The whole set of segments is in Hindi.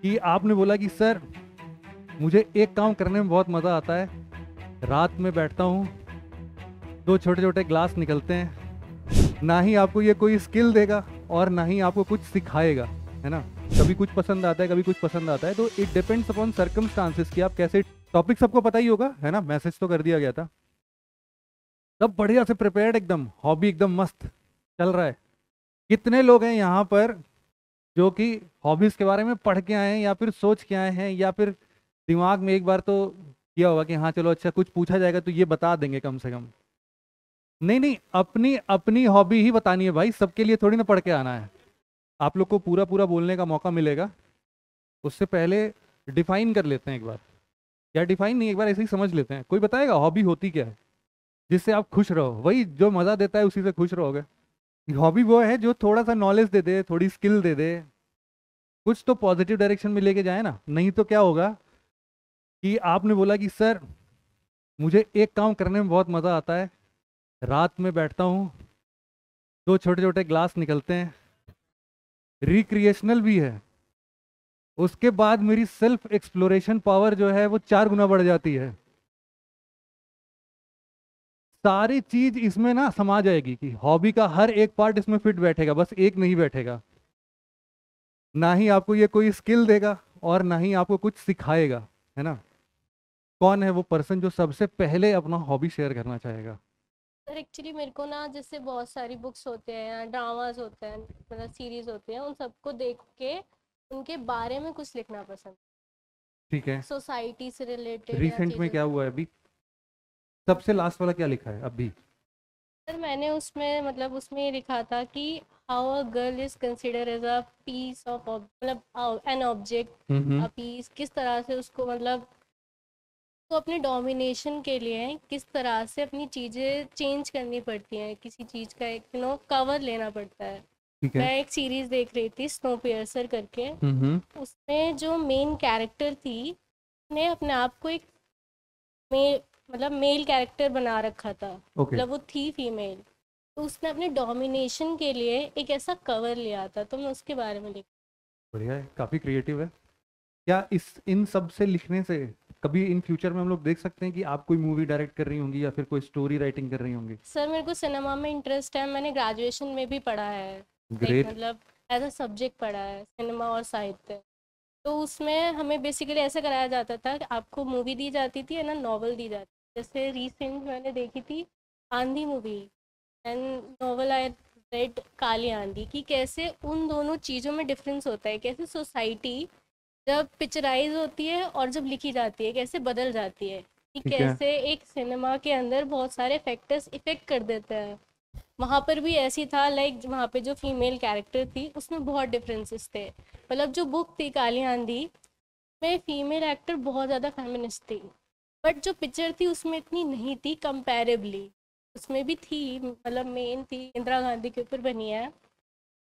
कि आपने बोला कि सर मुझे एक काम करने में बहुत मज़ा आता है। रात में बैठता हूँ, दो छोटे छोटे ग्लास निकलते हैं। ना ही आपको ये कोई स्किल देगा और ना ही आपको कुछ सिखाएगा, है ना। कभी कुछ पसंद आता है, कभी कुछ पसंद आता है, तो इट डिपेंड्स अपॉन सर्कमस्टांसेस कि आप कैसे। टॉपिक सबको पता ही होगा, है ना, मैसेज तो कर दिया गया था। सब बढ़िया से प्रिपेयर्ड, एकदम हॉबी एकदम मस्त चल रहा है। कितने लोग हैं यहाँ पर जो कि हॉबीज के बारे में पढ़ के आए हैं या फिर सोच के आए हैं या फिर दिमाग में एक बार तो किया होगा कि हाँ चलो अच्छा कुछ पूछा जाएगा तो ये बता देंगे कम से कम। नहीं नहीं, अपनी अपनी हॉबी ही बतानी है भाई, सबके लिए थोड़ी ना पढ़ के आना है। आप लोग को पूरा पूरा बोलने का मौका मिलेगा। उससे पहले डिफाइन कर लेते हैं एक बार, या डिफाइन नहीं, एक बार ऐसे ही समझ लेते हैं। कोई बताएगा हॉबी होती क्या है जिससे आप खुश रहो? वही जो मजा देता है उसी से खुश रहोगे। हॉबी वो है जो थोड़ा सा नॉलेज दे दे, थोड़ी स्किल दे दे, कुछ तो पॉजिटिव डायरेक्शन में लेके जाए ना। नहीं तो क्या होगा कि आपने बोला कि सर मुझे एक काम करने में बहुत मज़ा आता है। रात में बैठता हूँ, दो छोटे छोटे ग्लास निकलते हैं, रिक्रिएशनल भी है। उसके बाद मेरी सेल्फ एक्सप्लोरेशन पावर जो है वो 4 गुना बढ़ जाती है। सारी चीज इसमें ना समा जाएगी कि हॉबी का हर एक पार्ट इसमें फिट बैठेगा, बस एक नहीं बैठेगा। ना ही आपको ये कोई स्किल देगा और ना ही आपको कुछ सिखाएगा, है ना। कौन है वो पर्सन जो सबसे पहले अपना हॉबी शेयर करना चाहेगा? सर एक्चुअली मेरे को ना जैसे बहुत सारी बुक्स होते हैं या ड्रामास होते हैं, मतलब सीरीज होते हैं, उन सबको देख के उनके बारे में कुछ लिखना पसंद, ठीक है। सोसाइटी से रिलेटेड या रिसेंट में चीज़ों क्या से। हुआ है अभी? सबसे लास्ट वाला क्या लिखा है अभी? सर मैंने उसमें मतलब उसमें ये लिखा था कि how a girl is consider as a piece of मतलब an object, hmm. A piece, किस तरह से उसको मतलब तो अपने डोमिनेशन के लिए किस तरह से अपनी चीज़ें चेंज करनी पड़ती हैं, किसी चीज़ का एक कवर लेना पड़ता है। ठीक है। मैं एक सीरीज देख रही थी स्नो पियर्सर करके। हम्म। उसमें जो मेन कैरेक्टर थी ने अपने आप को एक मे मतलब मेल कैरेक्टर बना रखा था, ओके। मतलब वो थी फीमेल। तो उसने अपने डोमिनेशन के लिए एक ऐसा कवर लिया था, तो मैं उसके बारे में लिख। बढ़िया है, काफी क्रिएटिव है। क्या इस इन सब से लिखने से कभी इन फ्यूचर में हम लोग देख सकते हैं कि आप कोई मूवी डायरेक्ट कर रही होंगी या फिर कोई स्टोरी राइटिंग कर रही होंगी? सर मेरे को सिनेमा में इंटरेस्ट है, मैंने ग्रेजुएशन में भी पढ़ा है, लाइक ग्रेट। मतलब एज अ सब्जेक्ट पढ़ा है सिनेमा और साहित्य। तो उसमें हमें बेसिकली ऐसा कराया जाता था कि आपको मूवी दी जाती थी है ना, नॉवल दी जाती थी। जैसे रिसेंट मैंने देखी थी Aandhi movie, and novel I read Kaali Aandhi, कि कैसे उन दोनों चीज़ों में डिफरेंस होता है, कैसे सोसाइटी जब पिक्चराइज होती है और जब लिखी जाती है कैसे बदल जाती है, कि ठीक है। कैसे एक सिनेमा के अंदर बहुत सारे फैक्टर्स इफेक्ट कर देते हैं। वहाँ पर भी ऐसी था, लाइक वहाँ पे जो फीमेल कैरेक्टर थी उसमें बहुत डिफरेंसेस थे। मतलब जो बुक थी काली आंधी में फीमेल एक्टर बहुत ज़्यादा फेमिनिस्ट थी, बट जो पिक्चर थी उसमें इतनी नहीं थी कंपैरेबली। उसमें भी थी, मतलब मेन थी, इंदिरा गांधी के ऊपर बनी है,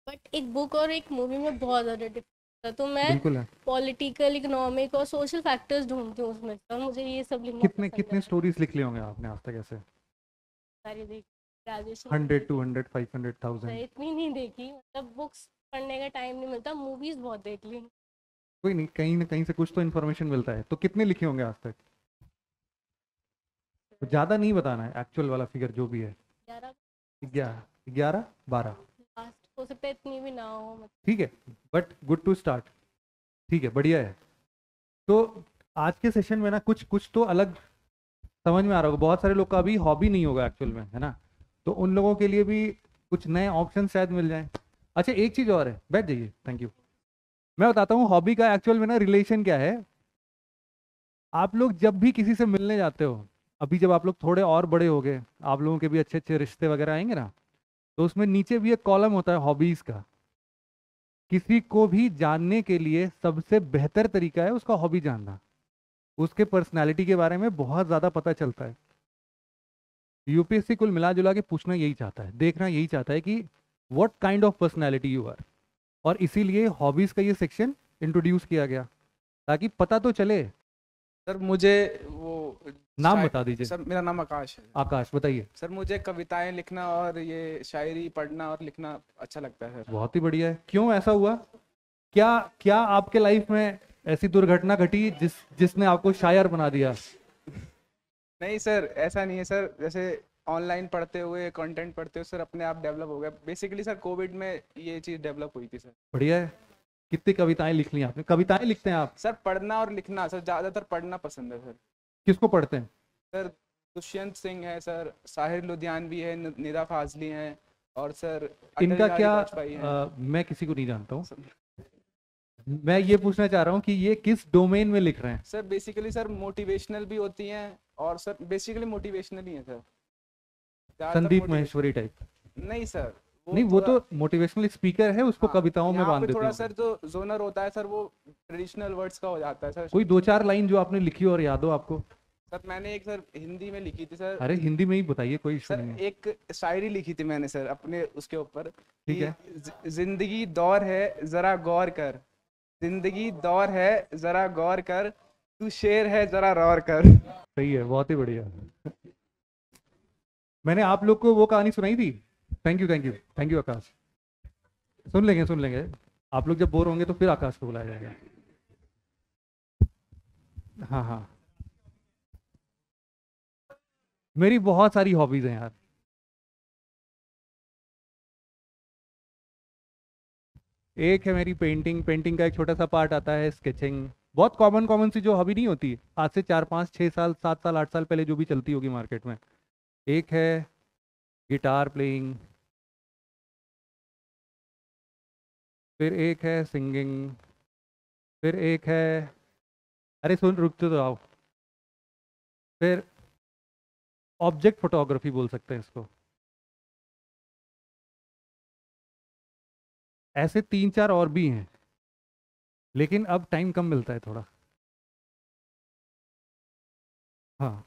बट एक बुक और एक मूवी में बहुत ज़्यादा डिफरेंस था। तो मैं बिल्कुल है। पॉलिटिकल, इकोनॉमिक और सोशल फैक्टर्स ढूंढती हूँ उसमें, और मुझे ये सब लिखना कितने पसंद कितने है। स्टोरीज लिख लिए होंगे आपने आज तक ऐसे? सारी देखी, ग्रेजुएशन में 100, देखी। 200, 500, तो 1000? इतनी नहीं देखी, मतलब बुक्स पढ़ने का टाइम नहीं मिलता, मूवीज़ बहुत देख ली। कोई नहीं, कहीं ना कहीं से कुछ तो इन्फॉर्मेशन मिलता है। तो कितने लिखे होंगे आज तक? तो ज़्यादा नहीं बताना है, एक्चुअल वाला फिगर जो भी है। 11। 11, 11, 12? लास्ट हो सकता है इतनी भी ना हो मतलब। ठीक है, बट गुड टू स्टार्ट। ठीक है, बढ़िया है। तो आज के सेशन में ना कुछ कुछ तो अलग समझ में आ रहा होगा। बहुत सारे लोग का अभी हॉबी नहीं होगा एक्चुअल में, है ना। तो उन लोगों के लिए भी कुछ नए ऑप्शन शायद मिल जाएं। अच्छा, एक चीज़ और है, बैठ जाइए, थैंक यू। मैं बताता हूँ हॉबी का एक्चुअल में ना रिलेशन क्या है। आप लोग जब भी किसी से मिलने जाते हो, अभी जब आप लोग थोड़े और बड़े हो गए, आप लोगों के भी अच्छे अच्छे रिश्ते वगैरह आएंगे ना, तो उसमें नीचे भी एक कॉलम होता है हॉबीज का। किसी को भी जानने के लिए सबसे बेहतर तरीका है उसका हॉबी जानना। उसके पर्सनालिटी के बारे में बहुत ज्यादा पता चलता है। यूपीएससी कुल मिला जुला के पूछना यही चाहता है, देखना यही चाहता है कि what kind of personality you are. और इसीलिए हॉबीज का ये सेक्शन इंट्रोड्यूस किया गया, ताकि पता तो चले। सर मुझे वो नाम बता दीजिए। सर मेरा नाम आकाश है। आकाश, बताइए। सर मुझे कविताएं लिखना और ये शायरी पढ़ना और लिखना अच्छा लगता है सर। बहुत ही बढ़िया है। क्यों ऐसा हुआ? क्या क्या आपके लाइफ में ऐसी दुर्घटना घटी जिसने आपको शायर बना दिया? नहीं सर, ऐसा नहीं है सर। जैसे ऑनलाइन पढ़ते हुए, कंटेंट पढ़ते हुए सर अपने आप डेवलप हो गया। बेसिकली सर कोविड में ये चीज़ डेवलप हुई थी सर। बढ़िया है। कितनी कविताएं लिख ली आपने? कविताएं लिखते हैं आप? सर पढ़ना और लिखना सर, ज़्यादातर पढ़ना पसंद है सर। किसको पढ़ते हैं? सर दुष्यंत सिंह है सर, साहिर लुधियानवी है, निदा फाजली हैं, और सर अटल इनका बिहारी क्या वाजपेयी हैं। मैं किसी को नहीं जानता हूँ। सर मैं ये पूछना चाह रहा हूँ कि ये किस डोमेन में लिख रहे हैं? सर बेसिकली सर मोटिवेशनल भी होती हैं, और सर बेसिकली मोटिवेशनल ही है सर, ज़्यादातर संदीप मोटिवेशन। महेश्वरी टाइप? नहीं सर, नहीं, वो थोड़ा, तो मोटिवेशनल स्पीकर है, उसको हाँ, कविताओं में यहाँ बांध पे देते थोड़ा हैं। सर जो जोनर होता है सर वो ट्रेडिशनल वर्ड्स का हो जाता है सर। कोई दो चार लाइन जो आपने लिखी हो और याद हो आपको? सर मैंने एक सर हिंदी में लिखी थी सर। अरे हिंदी में ही बताइए, कोई इशू सर नहीं है। एक शायरी लिखी थी मैंने सर अपने उसके ऊपर ठीक कि है। जिंदगी दौर है जरा गौर कर, जिंदगी दौर है जरा गौर कर, तू शेर है जरा गौर कर। सही है, बहुत ही बढ़िया। मैंने आप लोग को वो कहानी सुनाई थी। Thank you thank you thank you Akash. सुन लेंगे सुन लेंगे। आप लोग जब बोर होंगे तो फिर आकाश को बुलाया जाएगा। हाँ हाँ। मेरी बहुत सारी हॉबीज हैं यार। एक है मेरी पेंटिंग। पेंटिंग का एक छोटा सा पार्ट आता है स्केचिंग। बहुत कॉमन कॉमन सी जो हॉबी नहीं होती, आज से 4 5 6 साल 7 साल 8 साल पहले जो भी चलती होगी मार्केट में। एक है गिटार प्लेइंग। फिर एक है सिंगिंग। फिर एक है, अरे सुन रुकते तो आओ। फिर ऑब्जेक्ट फोटोग्राफी बोल सकते हैं इसको। ऐसे 3 4 और भी हैं, लेकिन अब टाइम कम मिलता है थोड़ा। हाँ,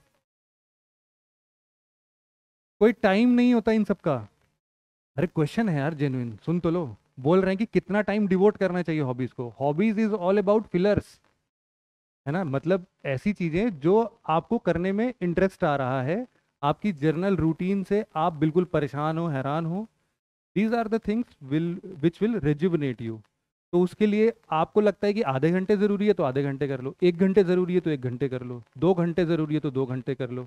कोई टाइम नहीं होता इन सब का। अरे क्वेश्चन है यार जेन्युइन, सुन तो लो। बोल रहे हैं कि कितना टाइम डिवोट करना चाहिए हॉबीज को। Hobbies is all about fillers, है ना। मतलब ऐसी चीजें जो आपको करने में इंटरेस्ट आ रहा है, आपकी जर्नल रूटीन से आप बिल्कुल परेशान हो, हैरान हो। These are the things which will rejuvenate you. तो उसके लिए आपको लगता है कि आधे घंटे जरूरी है तो आधे घंटे कर लो, 1 घंटे जरूरी है तो 1 घंटे कर लो, 2 घंटे जरूरी है तो 2 घंटे कर लो।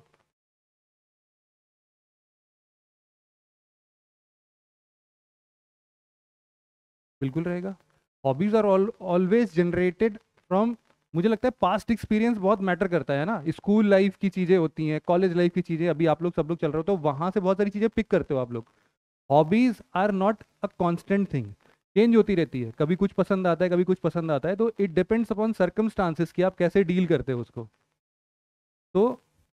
बिल्कुल रहेगा। Hobbies are always generated from, मुझे लगता है पास्ट एक्सपीरियंस बहुत मैटर करता है ना। स्कूल लाइफ की चीज़ें होती हैं, कॉलेज लाइफ की चीज़ें, अभी आप लोग सब लोग चल रहे हो तो वहाँ से बहुत सारी चीज़ें पिक करते हो आप लोग। Hobbies are not a constant thing, change होती रहती है। कभी कुछ पसंद आता है, कभी कुछ पसंद आता है, तो इट डिपेंड्स अपॉन सर्कमस्टांसिस कि आप कैसे डील करते हो उसको। तो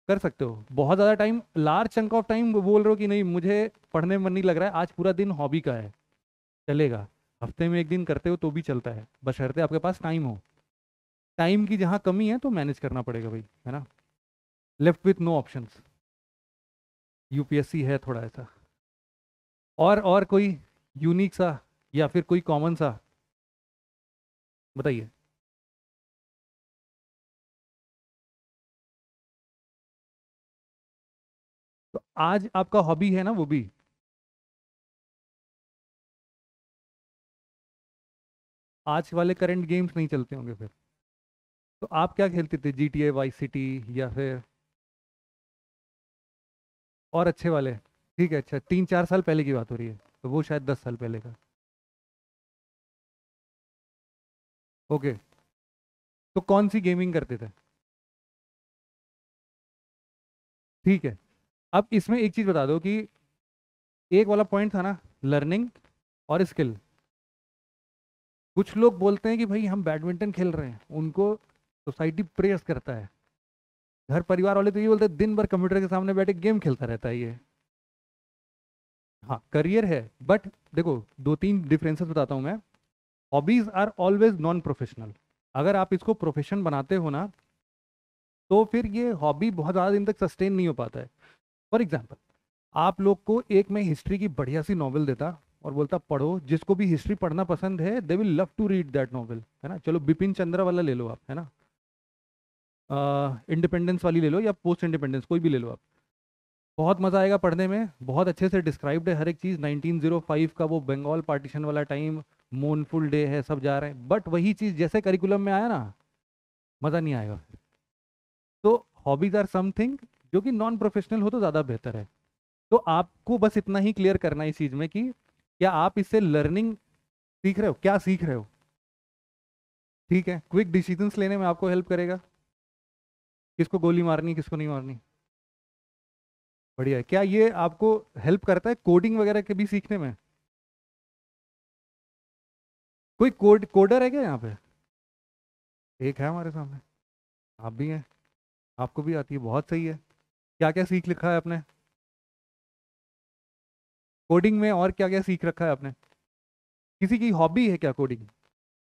कर सकते हो बहुत ज़्यादा time, large chunk of time बोल रहे हो कि नहीं मुझे पढ़ने में मन नहीं लग रहा है, आज पूरा दिन हॉबी का है, चलेगा। हफ्ते में 1 दिन करते हो तो भी चलता है, बशर्ते आपके पास टाइम हो। टाइम की जहाँ कमी है तो मैनेज करना पड़ेगा भाई, है ना। Left with no options. UPSC है थोड़ा ऐसा। और कोई यूनिक सा या फिर कोई कॉमन सा बताइए। तो आज आपका हॉबी है ना वो भी। आज वाले करंट गेम्स नहीं चलते होंगे फिर। तो आप क्या खेलते थे, GTA वाई सिटी या फिर और अच्छे वाले? ठीक है, अच्छा 3 4 साल पहले की बात हो रही है, तो वो शायद 10 साल पहले का। ओके। तो कौन सी गेमिंग करते थे? ठीक है। अब इसमें एक चीज बता दो कि एक वाला पॉइंट था ना, लर्निंग और स्किल। कुछ लोग बोलते हैं कि भाई हम बैडमिंटन खेल रहे हैं, उनको सोसाइटी प्रेस करता है, घर परिवार वाले तो ये बोलते हैं दिन भर कंप्यूटर के सामने बैठे गेम खेलता रहता है ये। हाँ करियर है, बट देखो 2 3 डिफरेंसेस बताता हूँ मैं। Hobbies are always non professional. अगर आप इसको प्रोफेशन बनाते हो ना, तो फिर ये हॉबी बहुत ज़्यादा दिन तक सस्टेन नहीं हो पाता है। फॉर एग्जाम्पल, आप लोग को एक मैं हिस्ट्री की बढ़िया सी नॉवल देता और बोलता पढ़ो, जिसको भी हिस्ट्री पढ़ना पसंद है they will love to read that novel, है ना। चलो बिपिन चंद्र वाला ले लो आप, है ना, इंडिपेंडेंस वाली ले लो या पोस्ट इंडिपेंडेंस, कोई भी ले लो आप। बहुत मज़ा आएगा पढ़ने में, बहुत अच्छे से डिस्क्राइब्ड है हर एक चीज़। 1905 का वो बंगाल पार्टीशन वाला टाइम, मूनफुल डे है, सब जा रहे हैं, बट वही चीज़ जैसे करिकुलम में आया ना, मज़ा नहीं आएगा। तो हॉबीज आर समथिंग जो कि नॉन प्रोफेशनल हो तो ज़्यादा बेहतर है। तो आपको बस इतना ही क्लियर करना है इस चीज़ में कि क्या आप इससे लर्निंग सीख रहे हो, क्या सीख रहे हो। ठीक है, क्विक डिसीजंस लेने में आपको हेल्प करेगा, किसको गोली मारनी किसको नहीं मारनी। बढ़िया है। क्या ये आपको हेल्प करता है कोडिंग वगैरह के भी सीखने में? कोई कोडर है क्या यहाँ पे? एक है हमारे सामने, आप भी हैं, आपको भी आती है, बहुत सही है। क्या क्या सीख लिखा है आपने कोडिंग में, और क्या क्या सीख रखा है आपने? किसी की हॉबी है क्या coding?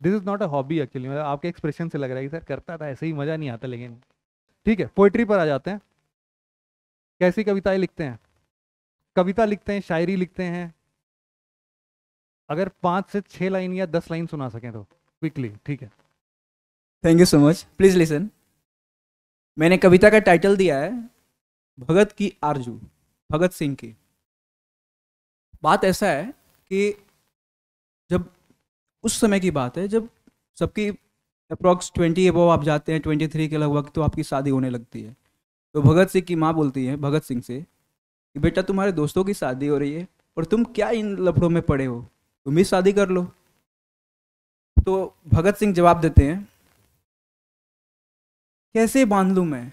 This is not a hobby actually, मतलब आपके एक्सप्रेशन से लग रहा है कि सर करता था ऐसे ही, मज़ा नहीं आता। लेकिन ठीक है, पोइट्री पर आ जाते हैं। कैसी कविताएं लिखते हैं? कविता लिखते हैं, शायरी लिखते हैं? अगर 5 से 6 लाइन या 10 लाइन सुना सकें तो क्विकली। ठीक है, thank you so much, please listen. मैंने कविता का टाइटल दिया है भगत की आरजू, भगत सिंह की। बात ऐसा है कि जब उस समय की बात है जब सबकी अप्रॉक्स 20 अबव आप जाते हैं, 23 के लगभग, तो आपकी शादी होने लगती है। तो भगत सिंह की माँ बोलती है भगत सिंह से कि बेटा तुम्हारे दोस्तों की शादी हो रही है और तुम क्या इन लफड़ों में पड़े हो, तुम भी शादी कर लो। तो भगत सिंह जवाब देते हैं, कैसे बांध लूं मैं,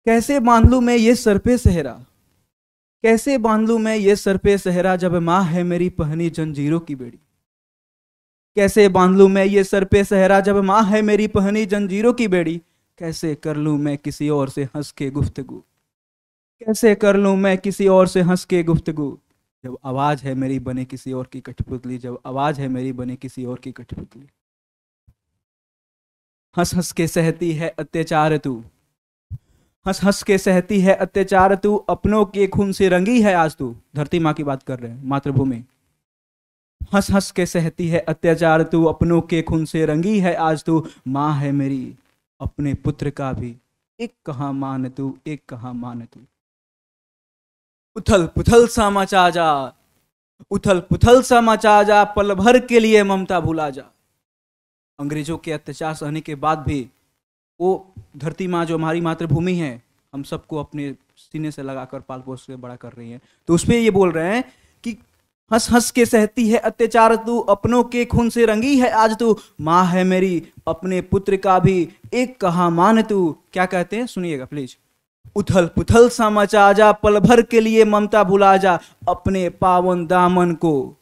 कैसे बांध लूं मैं ये सर पे सहरा, कैसे बांध लूं मैं ये सर पे सहरा, जब माँ है मेरी पहनी जंजीरों की बेड़ी। कैसे बांध लूं मैं ये सर पे सहरा, जब माँ है मेरी पहनी जंजीरों की बेड़ी। कैसे कर लूं मैं किसी और से हंस के गुफ्तगू, कैसे कर लूं मैं किसी और से हंस के गुफ्तगू, जब आवाज है मेरी बने किसी और की कठपुतली, जब आवाज है मेरी बने किसी और की कठपुतली। हंस हंस के सहती है अत्याचार तू, हंस हंस के सहती है अत्याचार तू, अपनों के खून से रंगी है आज तू। धरती माँ की बात कर रहे हैं, मातृभूमि। हंस हंस के सहती है अत्याचार तू, अपनों के खून से रंगी है आज तू। माँ है मेरी अपने पुत्र का भी, एक कहाँ मान तू, एक कहाँ मान तू। उथल पुथल सा मचा जा, उथल पुथल सा मचा जा, पल भर के लिए ममता भुला जा। अंग्रेजों के अत्याचार सहने के बाद भी वो धरती माँ जो हमारी मातृभूमि है, हम सबको अपने सीने से लगाकर पाल पोस के बड़ा कर रही है। तो उसमें ये बोल रहे हैं कि हंस हंस के सहती है अत्याचार तू, अपनों के खून से रंगी है आज तू। माँ है मेरी अपने पुत्र का भी, एक कहाँ मान तू। क्या कहते हैं सुनिएगा प्लीज। उथल पुथल सा मचा जा, पल भर के लिए ममता भुला जा, अपने पावन दामन को,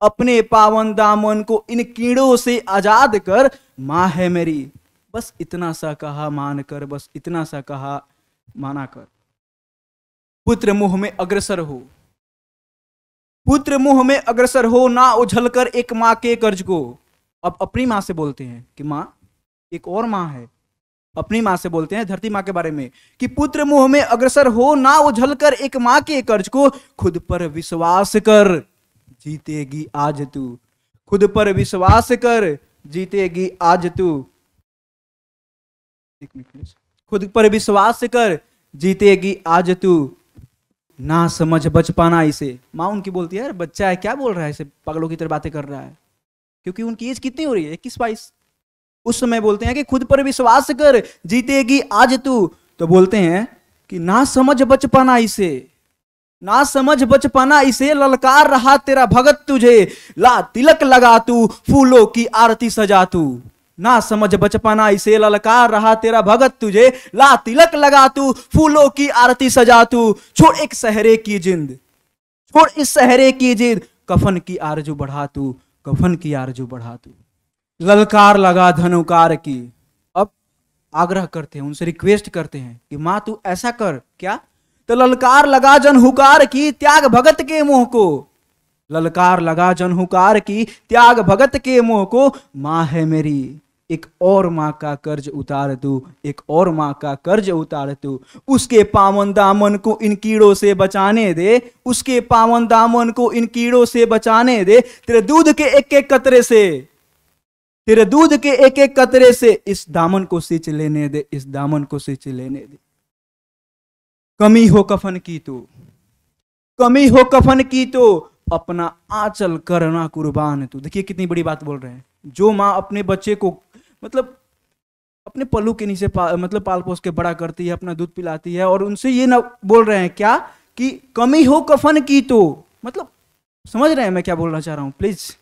अपने पावन दामन को इन कीड़ों से आजाद कर। माँ है मेरी, बस इतना सा कहा मान कर, बस इतना सा कहा माना कर। पुत्र मुंह में अग्रसर हो, पुत्र मुंह में अग्रसर हो, ना उछल कर एक माँ के कर्ज को। अब अपनी माँ से बोलते हैं कि माँ एक और माँ है, अपनी माँ से बोलते हैं धरती माँ के बारे में कि पुत्र मुंह में अग्रसर हो, ना उछल कर एक माँ के कर्ज को। खुद पर विश्वास कर जीतेगी आज तू, खुद पर विश्वास कर जीतेगी आज तू। एक मिनट प्लीज। खुद पर विश्वास कर जीतेगी आज तू, ना समझ बचपना इसे। माँ उनकी बोलती है यार बच्चा है, क्या बोल रहा है, इसे पागलों की तरह बातें कर रहा है, क्योंकि उनकी एज कितनी हो रही है, 21-22। उस समय बोलते हैं कि खुद पर विश्वास कर जीतेगी आज तू। तो बोलते हैं कि ना समझ बचपना इसे, ना समझ बचपना इसे, ललकार रहा तेरा भगत तुझे, ला तिलक लगा तू फूलों की आरती सजा तू। ना समझ बचपना इसे, ललकार रहा तेरा भगत तुझे, ला तिलक लगा तू फूलों की आरती सजा तू। छोड़ एक सहरे की जिंद, छोड़ इस सहरे की जिद, कफन की आरजू बढ़ा तू, कफन की आरजू बढ़ा तू। ललकार लगा धनुकार की। अब आग्रह करते हैं, उनसे रिक्वेस्ट करते हैं कि माँ तू ऐसा कर। क्या? तो ललकार लगा जन हुकार की, त्याग भगत के मुंह को। ललकार लगा जन हुकार की, त्याग भगत के मुंह को। माँ है मेरी, एक और माँ का कर्ज उतार तू, एक और माँ का कर्ज उतार तू। उसके पावन दामन को इन कीड़ों से बचाने दे, उसके पावन दामन को इन कीड़ों से बचाने दे। तेरे दूध के एक एक कतरे से, तेरे दूध के एक एक कतरे से इस दामन को सींच लेने दे, इस दामन को सींच लेने दे। कमी हो कफन की तो, कमी हो कफन की तो, अपना आंचल करना कुर्बान तू। देखिए कितनी बड़ी बात बोल रहे हैं। जो माँ अपने बच्चे को मतलब अपने पल्लू के नीचे मतलब पाल पोस के बड़ा करती है, अपना दूध पिलाती है, और उनसे ये ना बोल रहे हैं क्या कि कमी हो कफन की तो, मतलब समझ रहे हैं मैं क्या बोलना चाह रहा हूँ? प्लीज,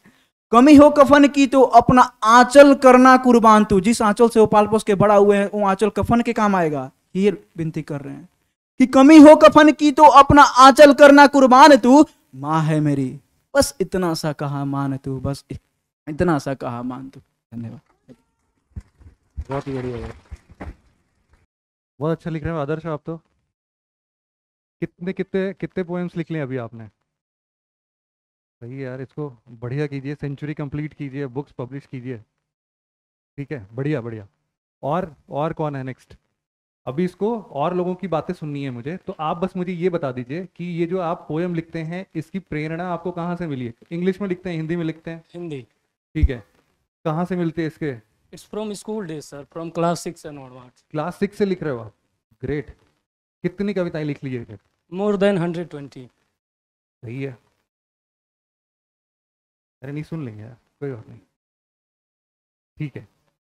कमी हो कफन की तो अपना आंचल करना कुर्बान तू। जिस आंचल से वो पाल पोस के बड़ा हुए हैं वो आंचल कफन के काम आएगा, ये विनती कर रहे हैं कि कमी हो कफन की तो अपना आंचल करना कुर्बान तू। माँ है मेरी, बस इतना सा कहा मान तू, बस इतना सा कहा मान तू। धन्यवाद। बहुत ही बढ़िया है, बहुत अच्छा लिख रहे हैं आदर्श आप तो। कितने कितने कितने पोएम्स लिख लिए अभी आपने? सही है यार, इसको बढ़िया कीजिए, सेंचुरी कंप्लीट कीजिए, बुक्स पब्लिश कीजिए। ठीक है, बढ़िया बढ़िया। और कौन है नेक्स्ट? अभी इसको और लोगों की बातें सुननी है मुझे, तो आप बस मुझे ये बता दीजिए कि ये जो आप पोएम लिखते हैं इसकी प्रेरणा आपको कहाँ से मिली है? इंग्लिश में लिखते हैं, हिंदी में लिखते हैं? हिंदी। ठीक है, कहाँ से मिलते हैं इसके? It's from school days sir, from class 6 and onwards. Class 6 से लिख रहे हो आप? ग्रेट। कितनी कविताएं लिख ली है? More than 120। सही है। अरे नहीं, सुन लेंगे यार, कोई बात नहीं। ठीक है,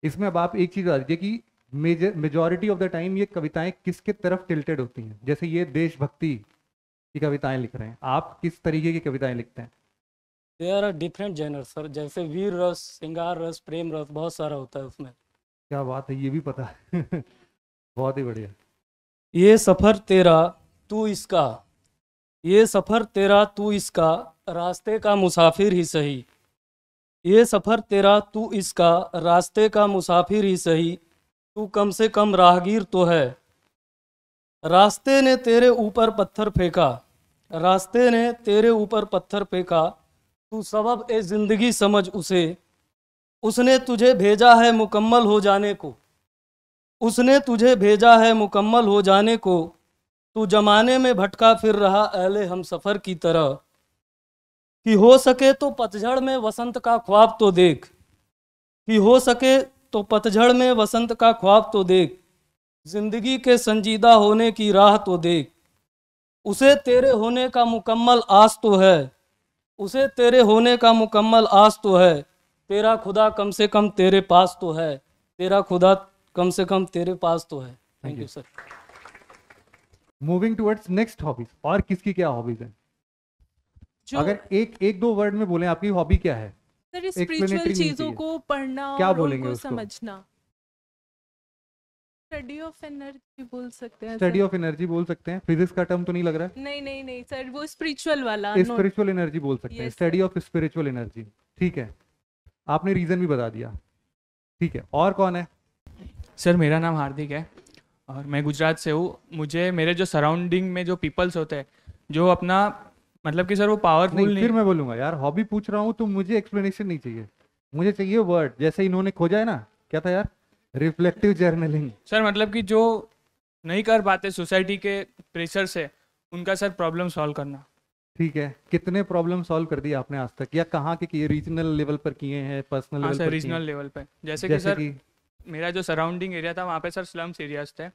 इसमें अब आप एक चीज बता दीजिए कि मेजॉरिटी ऑफ द टाइम ये कविताएं किसके तरफ टिल्टेड होती हैं? जैसे ये देशभक्ति की कविताएं लिख रहे हैं, आप किस तरीके की कविताएं लिखते हैं? They are different genre sir, जैसे वीर रस, श्रृंगार रस, प्रेम रस, बहुत सारा होता है उसमें। क्या बात है, ये भी पता है। बहुत ही बढ़िया। ये सफ़र तेरा तू इसका, ये सफ़र तेरा तू इसका, रास्ते का मुसाफिर ही सही। ये सफ़र तेरा तू इसका, रास्ते का मुसाफिर ही सही, तू कम से कम राहगीर तो है। रास्ते ने तेरे ऊपर पत्थर फेंका, रास्ते ने तेरे ऊपर पत्थर फेंका, तू सबब ए ज़िंदगी समझ उसे। उसने तुझे भेजा है मुकम्मल हो जाने को, उसने तुझे भेजा है मुकम्मल हो जाने को, तू जमाने में भटका फिर रहा अहले हम सफ़र की तरह। कि हो सके तो पतझड़ में वसंत का ख्वाब तो देख, कि हो सके तो पतझड़ में वसंत का ख्वाब तो देख, जिंदगी के संजीदा होने की राह तो देख। उसे तेरे होने का मुकम्मल आस तो है, उसे तेरे होने का मुकम्मल आस तो है, तेरा खुदा कम से कम तेरे पास तो है, तेरा खुदा कम से कम तेरे पास तो है। Thank you sir. Moving towards next hobbies, और किसकी क्या हॉबीज है? अगर एक दो वर्ड में बोले आपकी हॉबी क्या है? सर स्पिरिचुअल चीजों को पढ़ना क्या और बोलेंगे उनको उसको? समझना। स्टडी ऑफ एनर्जी बोल सकते हैं। स्टडी ऑफ एनर्जी बोल सकते हैं। फिजिक्स का टर्म तो नहीं लग रहा है? नहीं नहीं नहीं सर, वो स्पिरिचुअल वाला। स्पिरिचुअल एनर्जी बोल सकते हैं, Yes, study of spiritual energy. ठीक है, आपने रीजन भी बता दिया। ठीक है, और कौन है? सर मेरा नाम हार्दिक है और मैं गुजरात से हूँ। मुझे मेरे जो सराउंडिंग में जो पीपल्स होते हैं जो अपना मतलब कि सर वो पावरफुल नहीं, फिर मैं बोलूंगा यार, हॉबी पूछ रहा हूँ तो मुझे एक्सप्लेनेशन नहीं चाहिए, मुझे चाहिए वर्ड। जैसे इन्होंने खोजा है ना, क्या था यार? Reflective journaling. सर मतलब कि जो नहीं कर पाते सोसाइटी के प्रेशर से, उनका सर प्रॉब्लम सॉल्व करना। ठीक है, कितने प्रॉब्लम सॉल्व कर दिए आपने आज तक, या कहाँ के किए? रीजनल लेवल पर किए हैं, पर्सनल हाँ लेवल सर, पर रीजनल किए? लेवल पे। जैसे कि सर मेरा जो सराउंडिंग एरिया था वहाँ पे सर स्लम्स एरियाज थे,